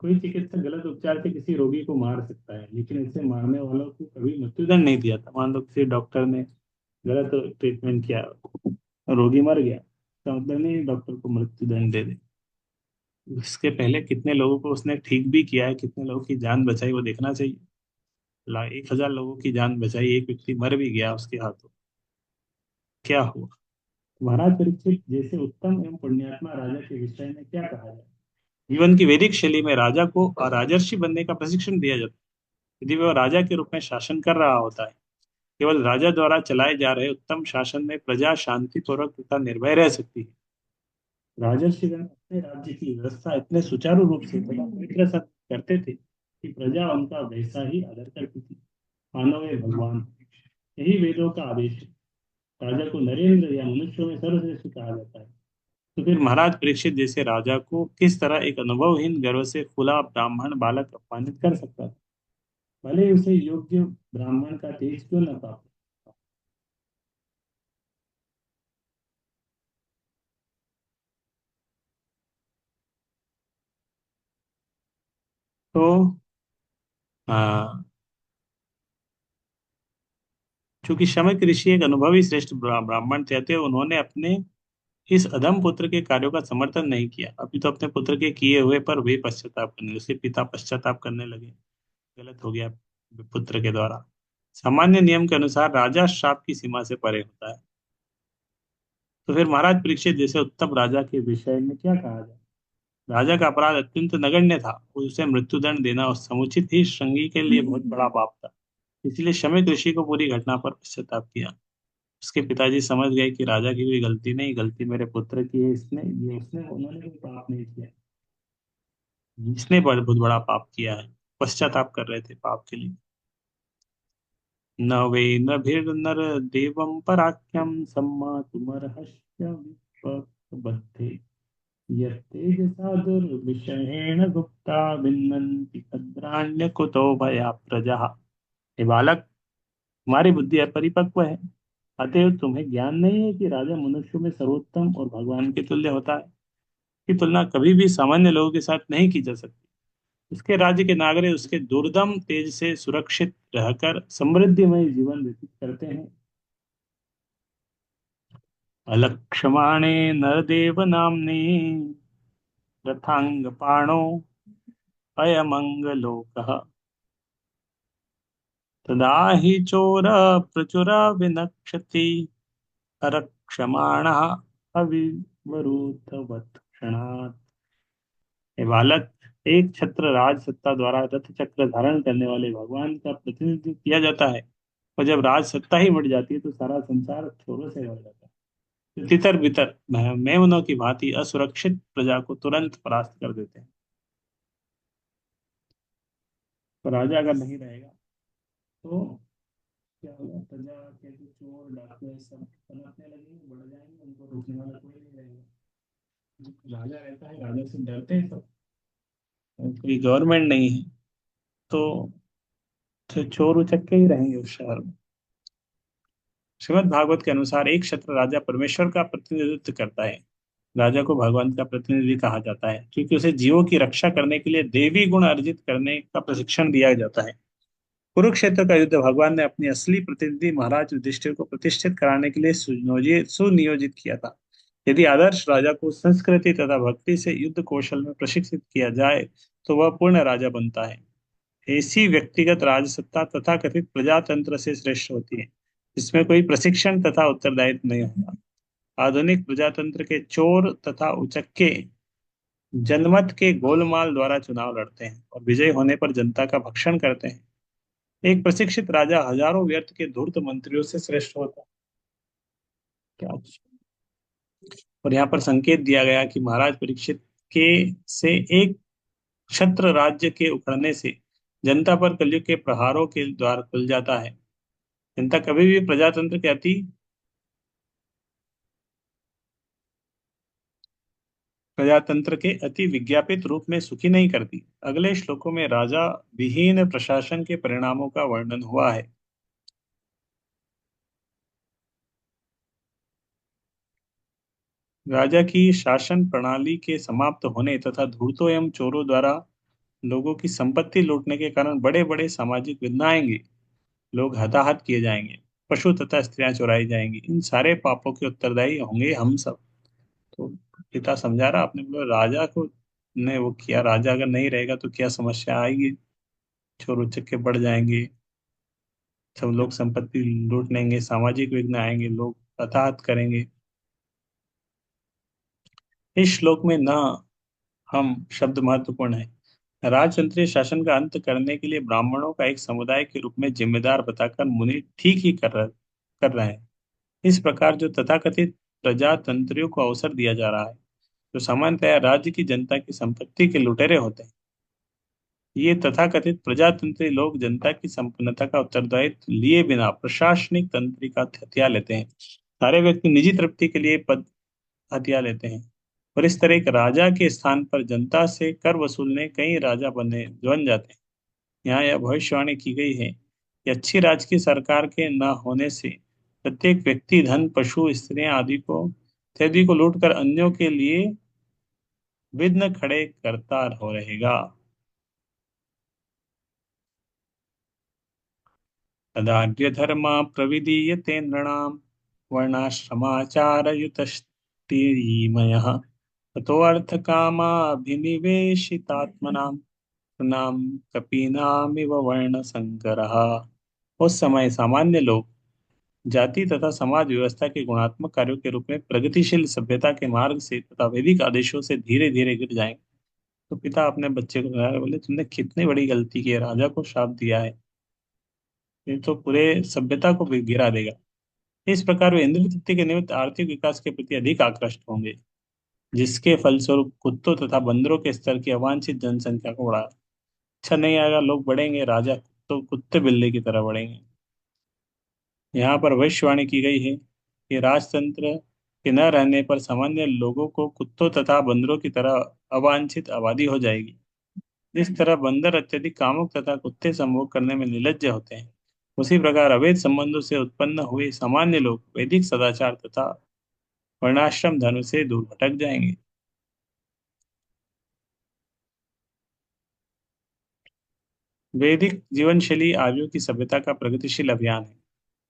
Speaker 1: कोई चिकित्सक गलत उपचार से किसी रोगी को मार सकता है, लेकिन इसे मारने वालों को कभी मृत्युदंड नहीं दिया था। मान लो किसी डॉक्टर ने गलत ट्रीटमेंट किया, रोगी मर गया, तो मतलब नहीं डॉक्टर को मृत्युदंड दे दे। उसके पहले कितने लोगों को उसने ठीक भी किया है, कितने लोगों की जान बचाई, वो देखना चाहिए। 1,000 लोगों की जान बचाई, एक व्यक्ति मर भी गया उसके हाथों, क्या हुआ। महाराज परीक्षित जैसे उत्तम एवं पुण्यात्मा राजा के विषय में क्या कहा जाए। जीवन की वैदिक शैली में राजा को राजर्षि बनने का प्रशिक्षण दिया जाता है। यदि वह राजा के रूप में शासन कर रहा होता है, केवल राजा द्वारा चलाए जा रहे उत्तम शासन में प्रजा शांतिपूर्वक तथा निर्भय रह सकती है। राजर्षिगण अपने राज्य की व्यवस्था इतने सुचारू रूप से तथा पवित्र साथ करते थे कि प्रजा उनका वैसा ही आदर करती थी। मानव है भगवान, यही वेदों का आदेश है। राजा को नरेंद्र या मनुष्यों में सर्वश्रेष्ठ कहा जाता है। तो फिर महाराज परीक्षित जैसे राजा को किस तरह एक अनुभवहीन गर्व से फूला ब्राह्मण बालक अपमानित कर सकता था, भले ही उसे योग्य ब्राह्मण का तेज क्यों न प्राप्त। तो हाँ, चूंकि शमक ऋषि एक अनुभवी श्रेष्ठ ब्राह्मण थे, अतः उन्होंने अपने इस अधम पुत्र के कार्यों का समर्थन नहीं किया। अभी तो अपने पुत्र के किए हुए पर वे पश्चाताप करने, उसके पिता पश्चाताप करने लगे, गलत हो गया पुत्र के द्वारा। सामान्य नियम के अनुसार राजा श्राप की सीमा से परे होता है। तो फिर महाराज परीक्षित जैसे उत्तम राजा के विषय में क्या कहा जाए। राजा का अपराध अत्यंत नगण्य था, उसे मृत्युदंड देना उस समुचित ही श्रृंगी के लिए बहुत बड़ा पाप था। इसलिए शमी ऋषि को पूरी घटना पर पश्चाताप किया। उसके पिताजी समझ गए कि राजा की कोई गलती नहीं, गलती मेरे पुत्र की है, इसने ये उसने उन्होंने कोई पाप नहीं किया, इसने बहुत बड़ा पाप किया है। पश्चाताप कर रहे थे पाप के लिए। न वे नभिर्नर देवं पराख्यम सम्मातुमर्हस्य विपबद्धे यत्तेजसा दुर्विषहेण गुप्ता विन्नन्ति भद्राण्य कुतो भया प्रजा। हे बालक, तुम्हारी बुद्धि अपरिपक्व है, अतएव तुम्हें ज्ञान नहीं है कि राजा मनुष्यों में सर्वोत्तम और भगवान के तुल्य होता है। की तुलना कभी भी सामान्य लोगों के साथ नहीं की जा सकती। उसके राज्य के नागरिक उसके दुर्दम तेज से सुरक्षित रहकर समृद्धिमय जीवन व्यतीत करते हैं। अलक्ष्माणे नरदेव नाम्ने रथांगपाणो अयमंगलोकः तदा हि चोर प्रचुर विनक्षति क्षमाणः अविवरुद्धवत् क्षणात्। हे बालक, एक छत्र राज सत्ता द्वारा रथ चक्र धारण करने वाले भगवान का प्रतिनिधित्व किया जाता है। और जब राज सत्ता ही मिट जाती है तो सारा संसार छोरों से भर जाता है। तितर बितर मेमनों की भांति असुरक्षित प्रजा को तुरंत परास्त कर देते हैं। तो राजा अगर नहीं रहेगा तो क्या होगा? प्रजा के जो चोर डाकू हैं, सब पनपने लगेंगे, बढ़ जाएंगे, उनको रोकने वाला कोई नहीं रहेगा। राजा रहता है, राजा से डरते हैं सब। और कोई गवर्नमेंट नहीं है तो चोर उचक्के ही रहेंगे उस शहर में। श्रीमद् भागवत के अनुसार एक क्षत्र राजा परमेश्वर का प्रतिनिधित्व करता है। राजा को भगवान का प्रतिनिधि कहा जाता है क्योंकि उसे जीवों की रक्षा करने के लिए देवी गुण अर्जित करने का प्रशिक्षण दिया जाता है। कुरुक्षेत्र का युद्ध भगवान ने अपनी असली प्रतिनिधि महाराज युधिष्ठिर को प्रतिष्ठित कराने के लिए सुनियोजित किया था। यदि आदर्श राजा को संस्कृति तथा भक्ति से युद्ध कौशल में प्रशिक्षित किया जाए तो वह पूर्ण राजा बनता है। ऐसी व्यक्तिगत राजसत्ता तथा कथित प्रजातंत्र से श्रेष्ठ होती है, जिसमें कोई प्रशिक्षण तथा उत्तरदायित्व नहीं होता। आधुनिक प्रजातंत्र के चोर तथा उचक्के जनमत के गोलमाल द्वारा चुनाव लड़ते हैं और विजय होने पर जनता का भक्षण करते हैं। एक प्रशिक्षित राजा हजारों व्यर्थ के धूर्त मंत्रियों से श्रेष्ठ होता है। क्या? और यहाँ पर संकेत दिया गया कि महाराज परीक्षित के से एक क्षत्र राज्य के उखड़ने से जनता पर कलयुग के प्रहारों के द्वार खुल जाता है। जनता कभी भी प्रजातंत्र के अति विज्ञापित रूप में सुखी नहीं करती। अगले श्लोकों में राजा विहीन प्रशासन के परिणामों का वर्णन हुआ है। राजा की शासन प्रणाली के समाप्त होने तथा धूर्तों एवं चोरों द्वारा लोगों की संपत्ति लूटने के कारण बड़े बड़े सामाजिक विघ्न आएंगे। लोग हताहत किए जाएंगे, पशु तथा स्त्रियां चुराई जाएंगी। इन सारे पापों के उत्तरदायी होंगे हम सब। तो पिता समझा रहा, आपने बोला राजा को ने वो किया, राजा अगर नहीं रहेगा तो क्या समस्या आएगी? चोर उचक्के बढ़ जाएंगे, सब लोग संपत्ति लूट लेंगे, सामाजिक विघ्न आएंगे, लोग हताहत करेंगे। इस श्लोक में न हम शब्द महत्वपूर्ण है। राजतंत्रीय शासन का अंत करने के लिए ब्राह्मणों का एक समुदाय के रूप में जिम्मेदार बताकर मुनि ठीक ही कर रहे हैं। इस प्रकार जो तथाकथित प्रजातंत्रियों को अवसर दिया जा रहा है, जो सामान्यतया राज्य की जनता की संपत्ति के लुटेरे होते हैं, ये तथाकथित प्रजातंत्री लोग जनता की संपन्नता का उत्तरदायित्व लिए बिना प्रशासनिक तंत्र का हथियार लेते हैं। सारे व्यक्ति निजी तृप्ति के लिए पद हथियार लेते हैं और इस तरह एक राजा के स्थान पर जनता से कर वसूलने कई राजा बन जाते हैं। यहाँ यह भविष्यवाणी की गई है कि अच्छी राजकीय सरकार के न होने से प्रत्येक व्यक्ति धन, पशु, स्त्रियां आदि को लूटकर अन्यों के लिए विघ्न खड़े करता हो रहेगा। तदार्य प्रविदीयते नृणां वर्णाश्रमाचारयुतस्तिमयः ततो अर्थकामाभिनिवेशितात्मनां नाम कपीनामिव वर्ण संकरः। उस समय सामान्य लोग जाति तथा समाज व्यवस्था के गुणात्मक कार्यों के रूप में प्रगतिशील सभ्यता के मार्ग से तथा वैदिक आदेशों से धीरे धीरे गिर जाएंगे। तो पिता अपने बच्चे को समझा रहे, बोले तुमने कितनी बड़ी गलती की है, राजा को श्राप दिया है, ये तो पूरे सभ्यता को भी गिरा देगा। इस प्रकार वे इंद्रिय तृप्ति के निमित्त आर्थिक विकास के प्रति अधिक आकृष्ट होंगे, जिसके फलस्वरूप कुत्तों तथा बंदरों के स्तर की अवांछित जनसंख्या को बढ़ा अच्छा नहीं आएगा। लोग बढ़ेंगे, राजा तो कुत्ते बिल्ली की तरह बढ़ेंगे। यहाँ पर भविष्यवाणी की गई है कि राजतंत्र के न रहने पर सामान्य लोगों को कुत्तों तथा बंदरों की तरह अवांछित आबादी हो जाएगी। जिस तरह बंदर अत्यधिक कामुक तथा कुत्ते संभोग करने में निर्लज्ज होते हैं, उसी प्रकार अवैध संबंधों से उत्पन्न हुए सामान्य लोग वैदिक सदाचार तथा वर्णाश्रम धर्म से दूर भटक जाएंगे। वैदिक जीवन शैली आर्यों की सभ्यता का प्रगतिशील अभियान है।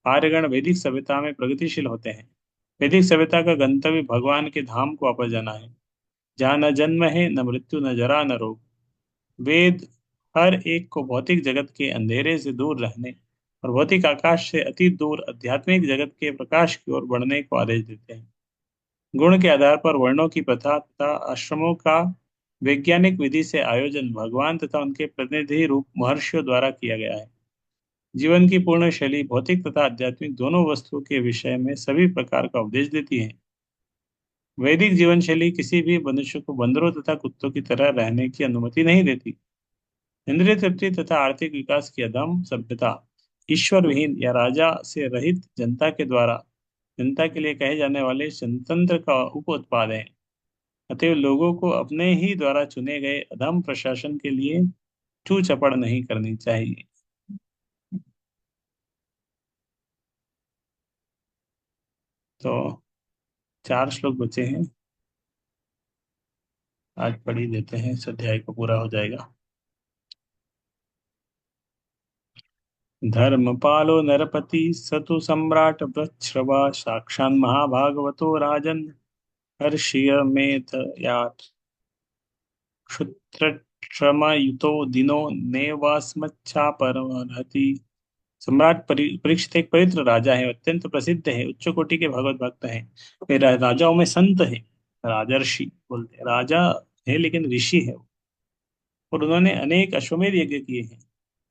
Speaker 1: आर्यगण वैदिक सभ्यता में प्रगतिशील होते हैं। वैदिक सभ्यता का गंतव्य भगवान के धाम को वापस जाना है, जहाँ न जन्म है, न मृत्यु, न जरा, न रोग। वेद हर एक को भौतिक जगत के अंधेरे से दूर रहने और भौतिक आकाश से अति दूर आध्यात्मिक जगत के प्रकाश की ओर बढ़ने को आदेश देते हैं। गुण के आधार पर वर्णों की प्रथा तथा आश्रमों का वैज्ञानिक विधि से आयोजन भगवान तथा उनके प्रतिनिधि रूप महर्षियों द्वारा किया गया है। जीवन की पूर्ण शैली भौतिक तथा आध्यात्मिक दोनों वस्तुओं के विषय में सभी प्रकार का उपदेश देती है। वैदिक जीवन शैली किसी भी मनुष्य को बंदरों तथा कुत्तों की तरह रहने की अनुमति नहीं देती। इंद्रिय तृप्ति तथा आर्थिक विकास की अधम सभ्यता ईश्वर विहीन या राजा से रहित जनता के द्वारा जनता के लिए कहे जाने वाले जनतंत्र का उप उत्पाद है। अतएव लोगों को अपने ही द्वारा चुने गए अधम प्रशासन के लिए छू चपड़ नहीं करनी चाहिए। तो 4 श्लोक बचे हैं, आज पढ़ ही देते हैं, इस अध्याय को पूरा हो जाएगा। धर्मपालो नरपति सतु सम्राट वृच्छ्रवा साक्षान् महाभागवतो राजन् हर्षीय मेध यात क्षुत्रक्षमयुतो दिनो नेवास्मच्छा परमर्हति। सम्राट परीक्षित एक पवित्र राजा है, अत्यंत प्रसिद्ध है, उच्च कोटि के भगवत भक्त हैं। वे राजाओं में संत है, राजर्षि बोलते हैं। राजा है लेकिन ऋषि है, और उन्होंने अनेक अश्वमेध यज्ञ किए हैं।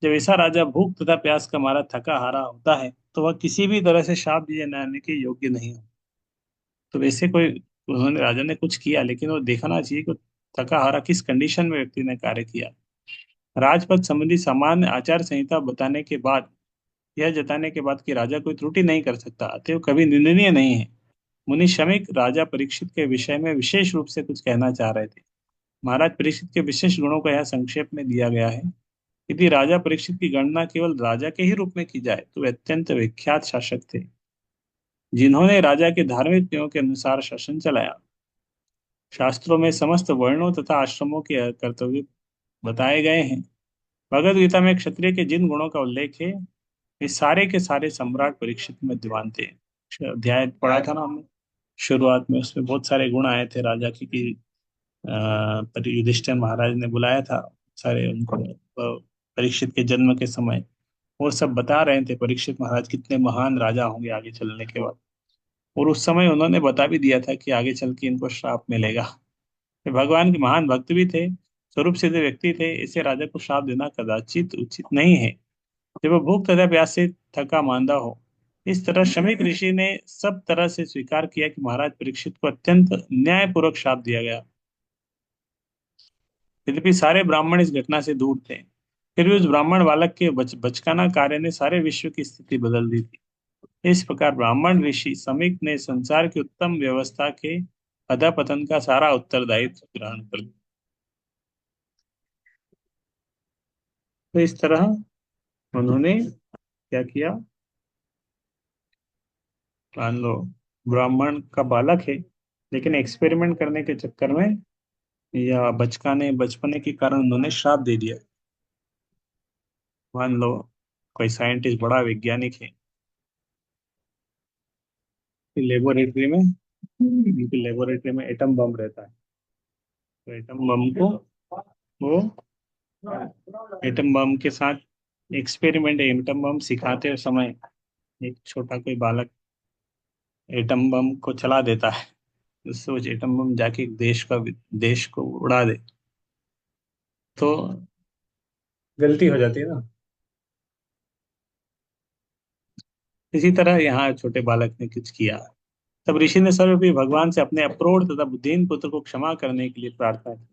Speaker 1: जब ऐसा राजा भूख तथा प्यास का मारा थका हारा होता है तो वह किसी भी तरह से शाप दिए जाने के योग्य नहीं हो। तो वैसे कोई उन्होंने राजा ने कुछ किया, लेकिन वो देखना चाहिए कि थका हारा किस कंडीशन में व्यक्ति ने कार्य किया। राजपद संबंधी सामान्य आचार संहिता बताने के बाद यह जताने के बाद कि राजा कोई त्रुटि नहीं कर सकता, अतएव कभी निंदनीय नहीं है। मुनि शमीक राजा परीक्षित के विषय में विशेष रूप से कुछ कहना चाह रहे थे। महाराज परीक्षित के विशेष गुणों का यह संक्षेप में दिया गया है। यदि राजा परीक्षित की गणना केवल राजा के ही रूप में की जाए तो वे अत्यंत विख्यात शासक थे, जिन्होंने राजा के धार्मिक नियमों के अनुसार शासन चलाया। शास्त्रों में समस्त वर्णों तथा आश्रमों के कर्तव्य बताए गए हैं। भगवद गीता में क्षत्रिय के जिन गुणों का उल्लेख है वे सारे के सारे सम्राट परीक्षित में विद्यमान थे। अध्याय पढ़ा था ना हमने शुरुआत में, उसमें बहुत सारे गुण आए थे राजा की कि युधिष्ठिर महाराज ने बुलाया था सारे उनको परीक्षित के जन्म के समय। वो सब बता रहे थे परीक्षित महाराज कितने महान राजा होंगे आगे चलने के बाद। और उस समय उन्होंने बता भी दिया था कि आगे चल के इनको श्राप मिलेगा। वे भगवान के महान भक्त भी थे, स्वरूप सिद्ध व्यक्ति थे। ऐसे राजा को श्राप देना कदाचित उचित नहीं है जब वह भूख तथा प्यास से थका मांदा हो। इस तरह शमीक ऋषि ने सब तरह से स्वीकार किया कि महाराज परीक्षित को अत्यंत न्यायपूर्वक श्राप दिया गया। यद्यपि सारे ब्राह्मण इस घटना से दूर थे, फिर भी उस ब्राह्मण बालक के बचकाना कार्य ने सारे विश्व की स्थिति बदल दी थी। इस प्रकार ब्राह्मण ऋषि समीक ने संसार की उत्तम व्यवस्था के अधपतन का सारा उत्तरदायित्व ग्रहण कर लिया। तो इस तरह उन्होंने क्या किया, मान लो ब्राह्मण का बालक है लेकिन एक्सपेरिमेंट करने के चक्कर में या बचकाने बचपने के कारण उन्होंने श्राप दे दिया। मान लो कोई साइंटिस्ट बड़ा वैज्ञानिक है, लेबोरेटरी में उनकी लेबोरेटरी में एटम बम रहता है। तो एटम बम को वो एटम बम के साथ एक्सपेरिमेंट, एटम बम सिखाते समय एक छोटा कोई बालक एटम बम को चला देता है, उससे वो एटम बम जाके एक देश को उड़ा दे, तो गलती हो जाती है ना। इसी तरह यहाँ छोटे बालक ने कुछ किया। तब ऋषि ने सर्वव्यापी भगवान से अपने अप्रोढ़ तथा बुद्धिहीन पुत्र को क्षमा करने के लिए प्रार्थना की,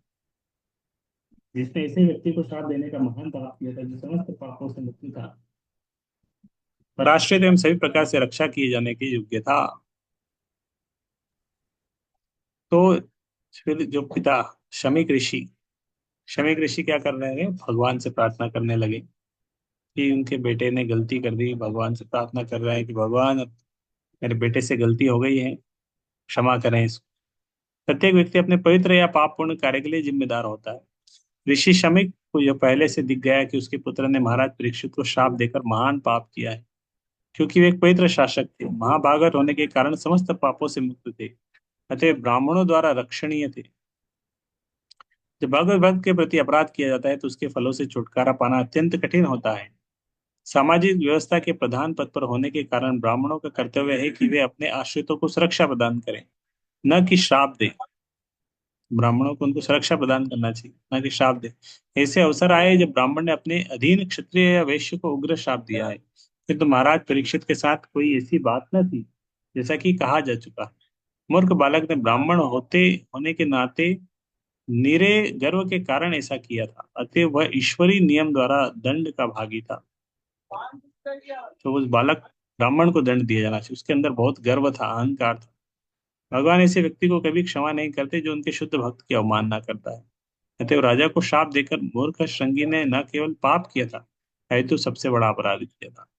Speaker 1: जिसने ऐसे व्यक्ति को श्राप देने का महान पाप किया था जो समस्त पापों से मुक्त था और राष्ट्रीय एवं सभी प्रकार से रक्षा किए जाने के योग्य था। तो फिर जो पिता शमीक ऋषि शमीक ऋषि क्या कर रहे हैं, भगवान से प्रार्थना करने लगे कि उनके बेटे ने गलती कर दी। भगवान से प्रार्थना कर रहे हैं कि भगवान मेरे बेटे से गलती हो गई है, क्षमा करें इसको। प्रत्येक व्यक्ति अपने पवित्र या पापपूर्ण कार्य के लिए जिम्मेदार होता है। ऋषि शमीक को यह पहले से दिख गया कि उसके पुत्र ने महाराज परीक्षित को श्राप देकर महान पाप किया है, क्योंकि वे एक पवित्र शासक थे, महाभागवत होने के कारण समस्त पापों से मुक्त थे, अतः ब्राह्मणों द्वारा रक्षणीय थे। जब भगवत भक्त के प्रति अपराध किया जाता है तो उसके फलों से छुटकारा पाना अत्यंत कठिन होता है। सामाजिक व्यवस्था के प्रधान पद पर होने के कारण ब्राह्मणों का कर्तव्य है कि वे अपने आश्रितों को सुरक्षा प्रदान करें, न कि श्राप दें। ब्राह्मणों को उनको सुरक्षा प्रदान करना चाहिए, न कि श्राप दे। ऐसे अवसर आए जब ब्राह्मण ने अपने अधीन क्षत्रिय या वैश्य को उग्र श्राप दिया है, किंतु महाराज परीक्षित के साथ कोई ऐसी बात न थी, जैसा कि कहा जा चुका है। मूर्ख बालक ने ब्राह्मण होते होने के नाते निरे गर्व के कारण ऐसा किया था, अतः वह ईश्वरीय नियम द्वारा दंड का भागी था। तो उस बालक ब्राह्मण को दंड दिया जाना चाहिए, उसके अंदर बहुत गर्व था, अहंकार था। भगवान ऐसे व्यक्ति को कभी क्षमा नहीं करते जो उनके शुद्ध भक्त की अवमानना करता है। अतएव राजा को श्राप देकर मूर्ख श्रृंगी ने न केवल पाप किया था, अपितु सबसे बड़ा अपराध किया था।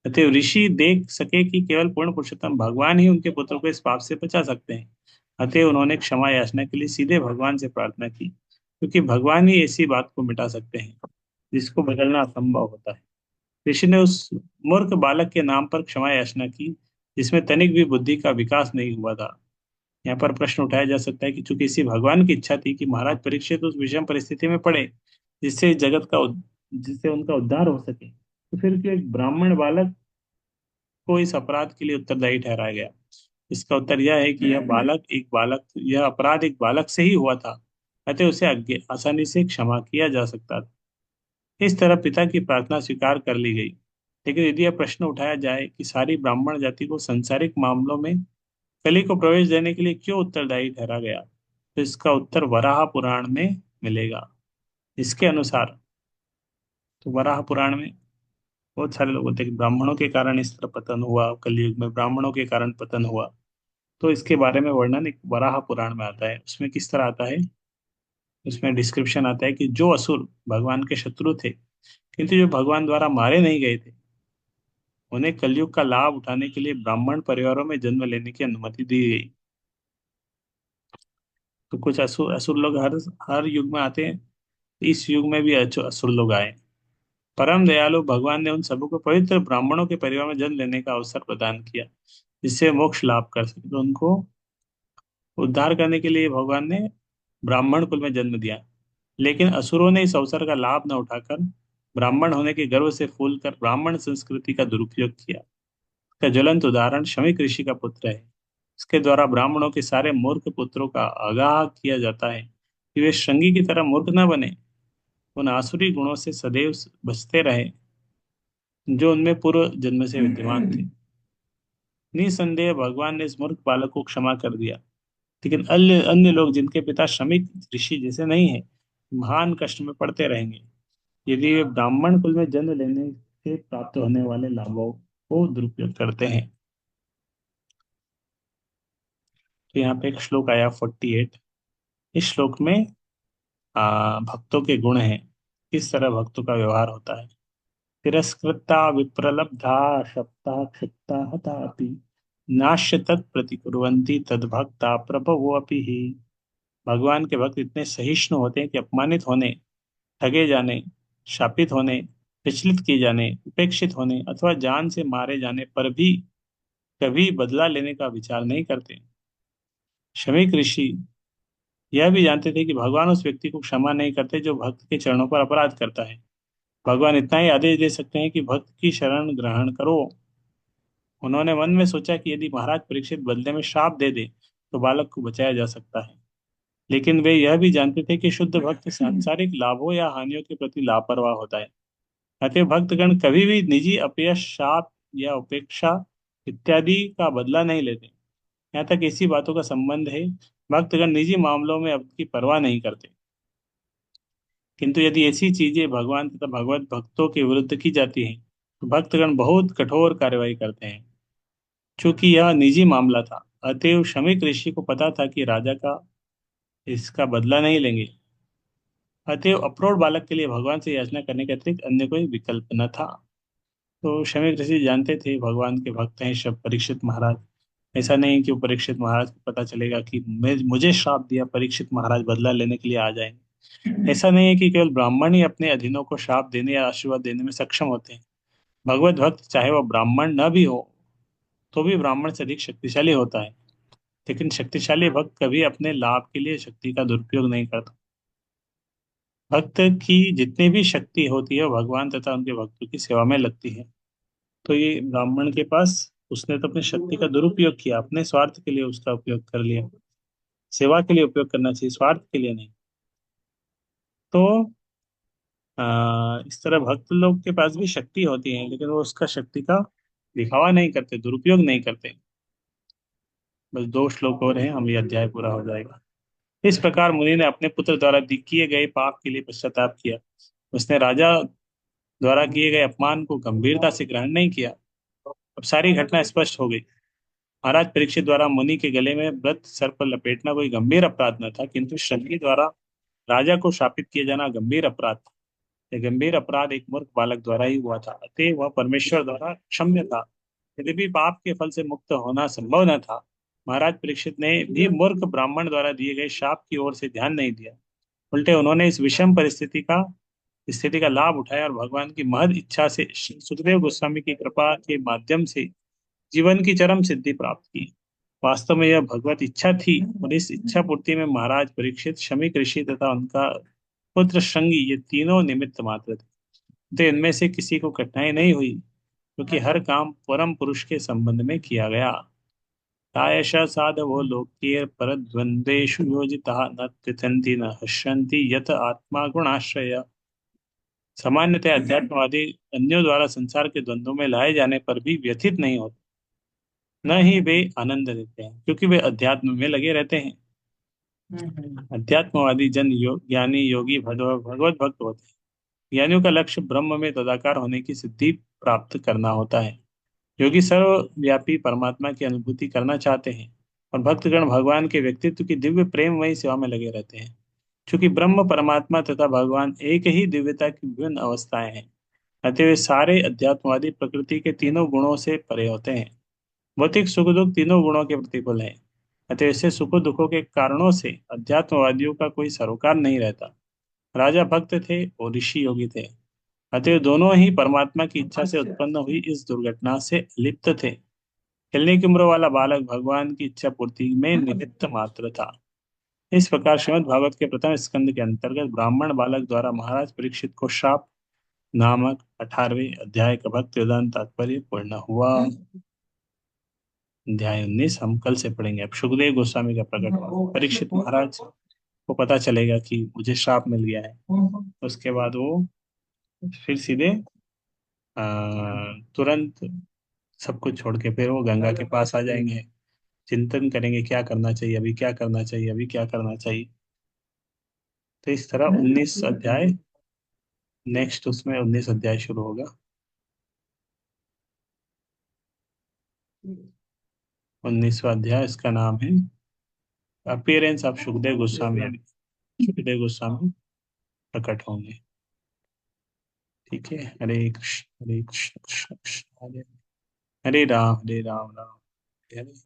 Speaker 1: अतएव ऋषि देख सके कि केवल पूर्ण पुरुषोत्तम भगवान ही उनके पुत्र को इस पाप से बचा सकते हैं। अतएव उन्होंने क्षमा याचना के लिए सीधे भगवान से प्रार्थना की, क्योंकि भगवान ही ऐसी बात को मिटा सकते हैं जिसको बदलना असंभव होता है। ऋषि ने उस मूर्ख बालक के नाम पर क्षमा याचना की, जिसमें तनिक भी बुद्धि का विकास नहीं हुआ था। यहाँ पर प्रश्न उठाया जा सकता है कि चूंकि इसी भगवान की इच्छा थी कि महाराज परीक्षित उस विषम परिस्थिति में पड़े जिससे जिससे उनका उद्धार हो सके, तो फिर क्यों एक ब्राह्मण बालक को इस अपराध के लिए उत्तरदायी ठहराया गया? इसका उत्तर यह है कि यह अपराध एक बालक से ही हुआ था, अतः उसे आगे आसानी से क्षमा किया जा सकता था। इस तरह पिता की प्रार्थना स्वीकार कर ली गई। लेकिन यदि यह प्रश्न उठाया जाए कि सारी ब्राह्मण जाति को संसारिक मामलों में कली को प्रवेश देने के लिए क्यों उत्तरदायी ठहरा गया, तो इसका उत्तर वराह पुराण में मिलेगा। इसके अनुसार, तो वराह पुराण में बहुत सारे लोग होते हैं कि ब्राह्मणों के कारण इस तरह पतन हुआ, कलयुग में ब्राह्मणों के कारण पतन हुआ। तो इसके बारे में वर्णन एक वराह पुराण में आता है। उसमें किस तरह आता है? उसमें डिस्क्रिप्शन आता है कि जो असुर भगवान के शत्रु थे, किंतु जो भगवान द्वारा मारे नहीं गए थे, उन्हें कलयुग का लाभ उठाने के लिए ब्राह्मण परिवारों में जन्म लेने की अनुमति दी गई। तो कुछ असुर असुर लोग हर हर युग में आते हैं। इस युग में भी असुर लोग आए। परम दयालु भगवान ने उन सबको पवित्र ब्राह्मणों के परिवार में जन्म लेने का अवसर प्रदान किया, जिससे वे मोक्ष लाभ कर सके। तो उनको उद्धार करने के लिए भगवान ने ब्राह्मण कुल में जन्म दिया। लेकिन असुरों ने इस अवसर का लाभ न उठाकर ब्राह्मण होने के गर्व से फूलकर ब्राह्मण संस्कृति का दुरुपयोग किया। इसका ज्वलंत उदाहरण शमीक ऋषि का पुत्र है। इसके द्वारा ब्राह्मणों के सारे मूर्ख पुत्रों का आगाह किया जाता है कि वे श्रृंगी की तरह मूर्ख न बने, उन आसुरी गुणों से सदैव बचते रहे जो उनमें पूर्व जन्म से विद्यमान थे। निसंदेह भगवान ने इस मूर्ख बालक को क्षमा कर दिया। लेकिन अन्य अन्य लोग जिनके पिता श्रमिक ऋषि जैसे नहीं है, महान कष्ट में पड़ते रहेंगे यदि वे ब्राह्मण कुल में जन्म लेने से प्राप्त होने वाले लाभों को दुरुपयोग करते हैं। तो यहाँ पे एक श्लोक आया 48। इस श्लोक में भक्तों के गुण हैं, किस तरह भक्तों का व्यवहार होता है। तिरस्कृता विप्रलब्धा शप्ता क्षिप्ता हतापि नाश्य तत्प्रतिकुर्वन्ति तद्भक्ता प्रभवो अपि ही। भगवान के भक्त इतने सहिष्णु होते हैं कि अपमानित होने, ठगे जाने, शापित होने, विचलित किए जाने, उपेक्षित होने अथवा जान से मारे जाने पर भी कभी बदला लेने का विचार नहीं करते। शमीक ऋषि यह भी जानते थे कि भगवान उस व्यक्ति को क्षमा नहीं करते जो भक्त के चरणों पर अपराध करता है। भगवान इतना ही आदेश दे सकते हैं कि भक्त की शरण ग्रहण करो। उन्होंने मन में सोचा कि यदि महाराज परीक्षित बदले में श्राप दे दे तो बालक को बचाया जा सकता है। लेकिन वे यह भी जानते थे कि शुद्ध भक्त सांसारिक लाभों या हानियों के प्रति लापरवाह होता है। अतः भक्तगण कभी भी निजी अपयश, शाप या उपेक्षा इत्यादि का बदला नहीं लेते। यहाँ तक ऐसी बातों का संबंध है, भक्तगण निजी मामलों में अब की परवाह नहीं करते। किंतु यदि ऐसी चीजें भगवान तथा भगवत भक्तों के विरुद्ध की जाती हैं, तो भक्तगण बहुत कठोर कार्रवाई करते हैं। चूंकि यह निजी मामला था, अतएव शमीक ऋषि को पता था कि राजा का इसका बदला नहीं लेंगे। अतएव अप्रोढ़ बालक के लिए भगवान से याचना करने के अतिरिक्त अन्य कोई विकल्प न था। तो शमीक ऋषि जानते थे भगवान के भक्त हैं सब परीक्षित महाराज। ऐसा नहीं है कि वो परीक्षित महाराज को पता चलेगा कि मैं मुझे श्राप दिया, परीक्षित महाराज बदला लेने के लिए आ जाएंगे। ऐसा नहीं है कि केवल ब्राह्मण ही अपने अधीनों को श्राप देने या आशीर्वाद देने में सक्षम होते हैं। भगवत भक्त चाहे वह ब्राह्मण न भी हो तो भी ब्राह्मण से अधिक शक्तिशाली होता है। लेकिन शक्तिशाली भक्त कभी अपने लाभ के लिए शक्ति का दुरुपयोग नहीं करता। भक्त की जितनी भी शक्ति होती है वो भगवान तथा उनके भक्तों की सेवा में लगती है। तो ये ब्राह्मण के पास, उसने तो अपनी शक्ति का दुरुपयोग किया, अपने स्वार्थ के लिए उसका उपयोग कर लिया। सेवा के लिए उपयोग करना चाहिए, स्वार्थ के लिए नहीं। तो इस तरह भक्त लोग के पास भी शक्ति होती है, लेकिन वो उसका शक्ति का दिखावा नहीं करते, दुरुपयोग नहीं करते। बस दो श्लोक और हैं, हम ये अध्याय पूरा हो जाएगा। इस प्रकार मुनि ने अपने पुत्र द्वारा किए गए पाप के लिए पश्चाताप किया। उसने राजा द्वारा किए गए अपमान को गंभीरता से ग्रहण नहीं किया। अब सारी घटना स्पष्ट हो गई। महाराज परीक्षित द्वारा मुनि के गले में व्रत सर्प लपेटना कोई गंभीर अपराध न था, किंतु शल्य द्वारा राजा को शापित किया जाना गंभीर अपराध था। यह गंभीर अपराध एक मूर्ख बालक द्वारा ही हुआ था, अतः वह परमेश्वर द्वारा क्षम्य था। यद्यपि पाप के फल से मुक्त होना संभव न था, महाराज परीक्षित ने भी मूर्ख ब्राह्मण द्वारा दिए गए शाप की ओर से ध्यान नहीं दिया। उल्टे उन्होंने इस विषम स्थिति का लाभ उठाया और भगवान की महद इच्छा से सुखदेव गोस्वामी की कृपा के माध्यम से जीवन की चरम सिद्धि प्राप्त की। वास्तव में यह भगवत इच्छा थी, और इस इच्छा पूर्ति में महाराज परीक्षित, शमी ऋषि तथा उनका पुत्र श्रृंगी, ये तीनों निमित्त मात्र थे। तो इनमें से किसी को कठिनाई नहीं हुई, क्योंकि हर काम परम पुरुष के संबंध में किया गया। प्रायश साधवो लोके परद्वंद्वेषु योजिताः न तिष्ठन्ति न हश्यन्ति यत आत्मा गुणाश्रय। सामान्यतः अध्यात्मवादी अन्यों द्वारा संसार के द्वंद्वों में लाए जाने पर भी व्यथित नहीं होते, न ही वे आनंद लेते हैं, क्योंकि वे अध्यात्म में लगे रहते हैं। अध्यात्मवादी जन ज्ञानी योगी भगवत भक्त होते हैं। ज्ञानियों का लक्ष्य ब्रह्म में तदाकार होने की सिद्धि प्राप्त करना होता है। योगी सर्वव्यापी परमात्मा की अनुभूति करना चाहते हैं, और भक्तगण भगवान के व्यक्तित्व की दिव्य प्रेममयी सेवा में लगे रहते हैं। क्योंकि ब्रह्म, परमात्मा तथा भगवान एक ही दिव्यता की विभिन्न अवस्थाएं हैं, अतः वे सारे अध्यात्मवादी प्रकृति के तीनों गुणों से परे होते हैं। भौतिक सुख दुख तीनों गुणों के प्रतिकूल हैं, अतः ऐसे सुख दुखों के कारणों से अध्यात्मवादियों का कोई सरोकार नहीं रहता। राजा भक्त थे और ऋषि योगी थे, अतः दोनों ही परमात्मा की इच्छा से उत्पन्न हुई इस दुर्घटना से लिप्त थे। खेलने की उम्र वाला बालक भगवान की इच्छा पूर्ति में निमित्त मात्र था। इस प्रकार श्रीमद् भागवत के प्रथम स्कंद के अंतर्गत ब्राह्मण बालक द्वारा महाराज परीक्षित को शाप नामक 18वें अध्याय का भक्ति वेदांत तात्पर्य पूर्ण हुआ। अध्याय 19 हम कल से पढ़ेंगे। अब सुखदेव गोस्वामी का प्रकट हुआ। परीक्षित महाराज को पता चलेगा कि मुझे श्राप मिल गया है। उसके बाद वो फिर सीधे तुरंत सब कुछ छोड़ के फिर वो गंगा के पास आ जाएंगे। चिंतन करेंगे क्या करना चाहिए, अभी क्या करना चाहिए, अभी क्या करना चाहिए। तो इस तरह 19 अध्याय, नेक्स्ट उसमें 19 अध्याय शुरू होगा। 19वां अध्याय, इसका नाम है अपीयरेंस ऑफ सुखदेव गोस्वामी, यानी सुखदेव गोस्वामी प्रकट होंगे। ठीक है। हरे कृष्ण कृष्ण कृष्ण हरे हरे, राम राम हरे हरे।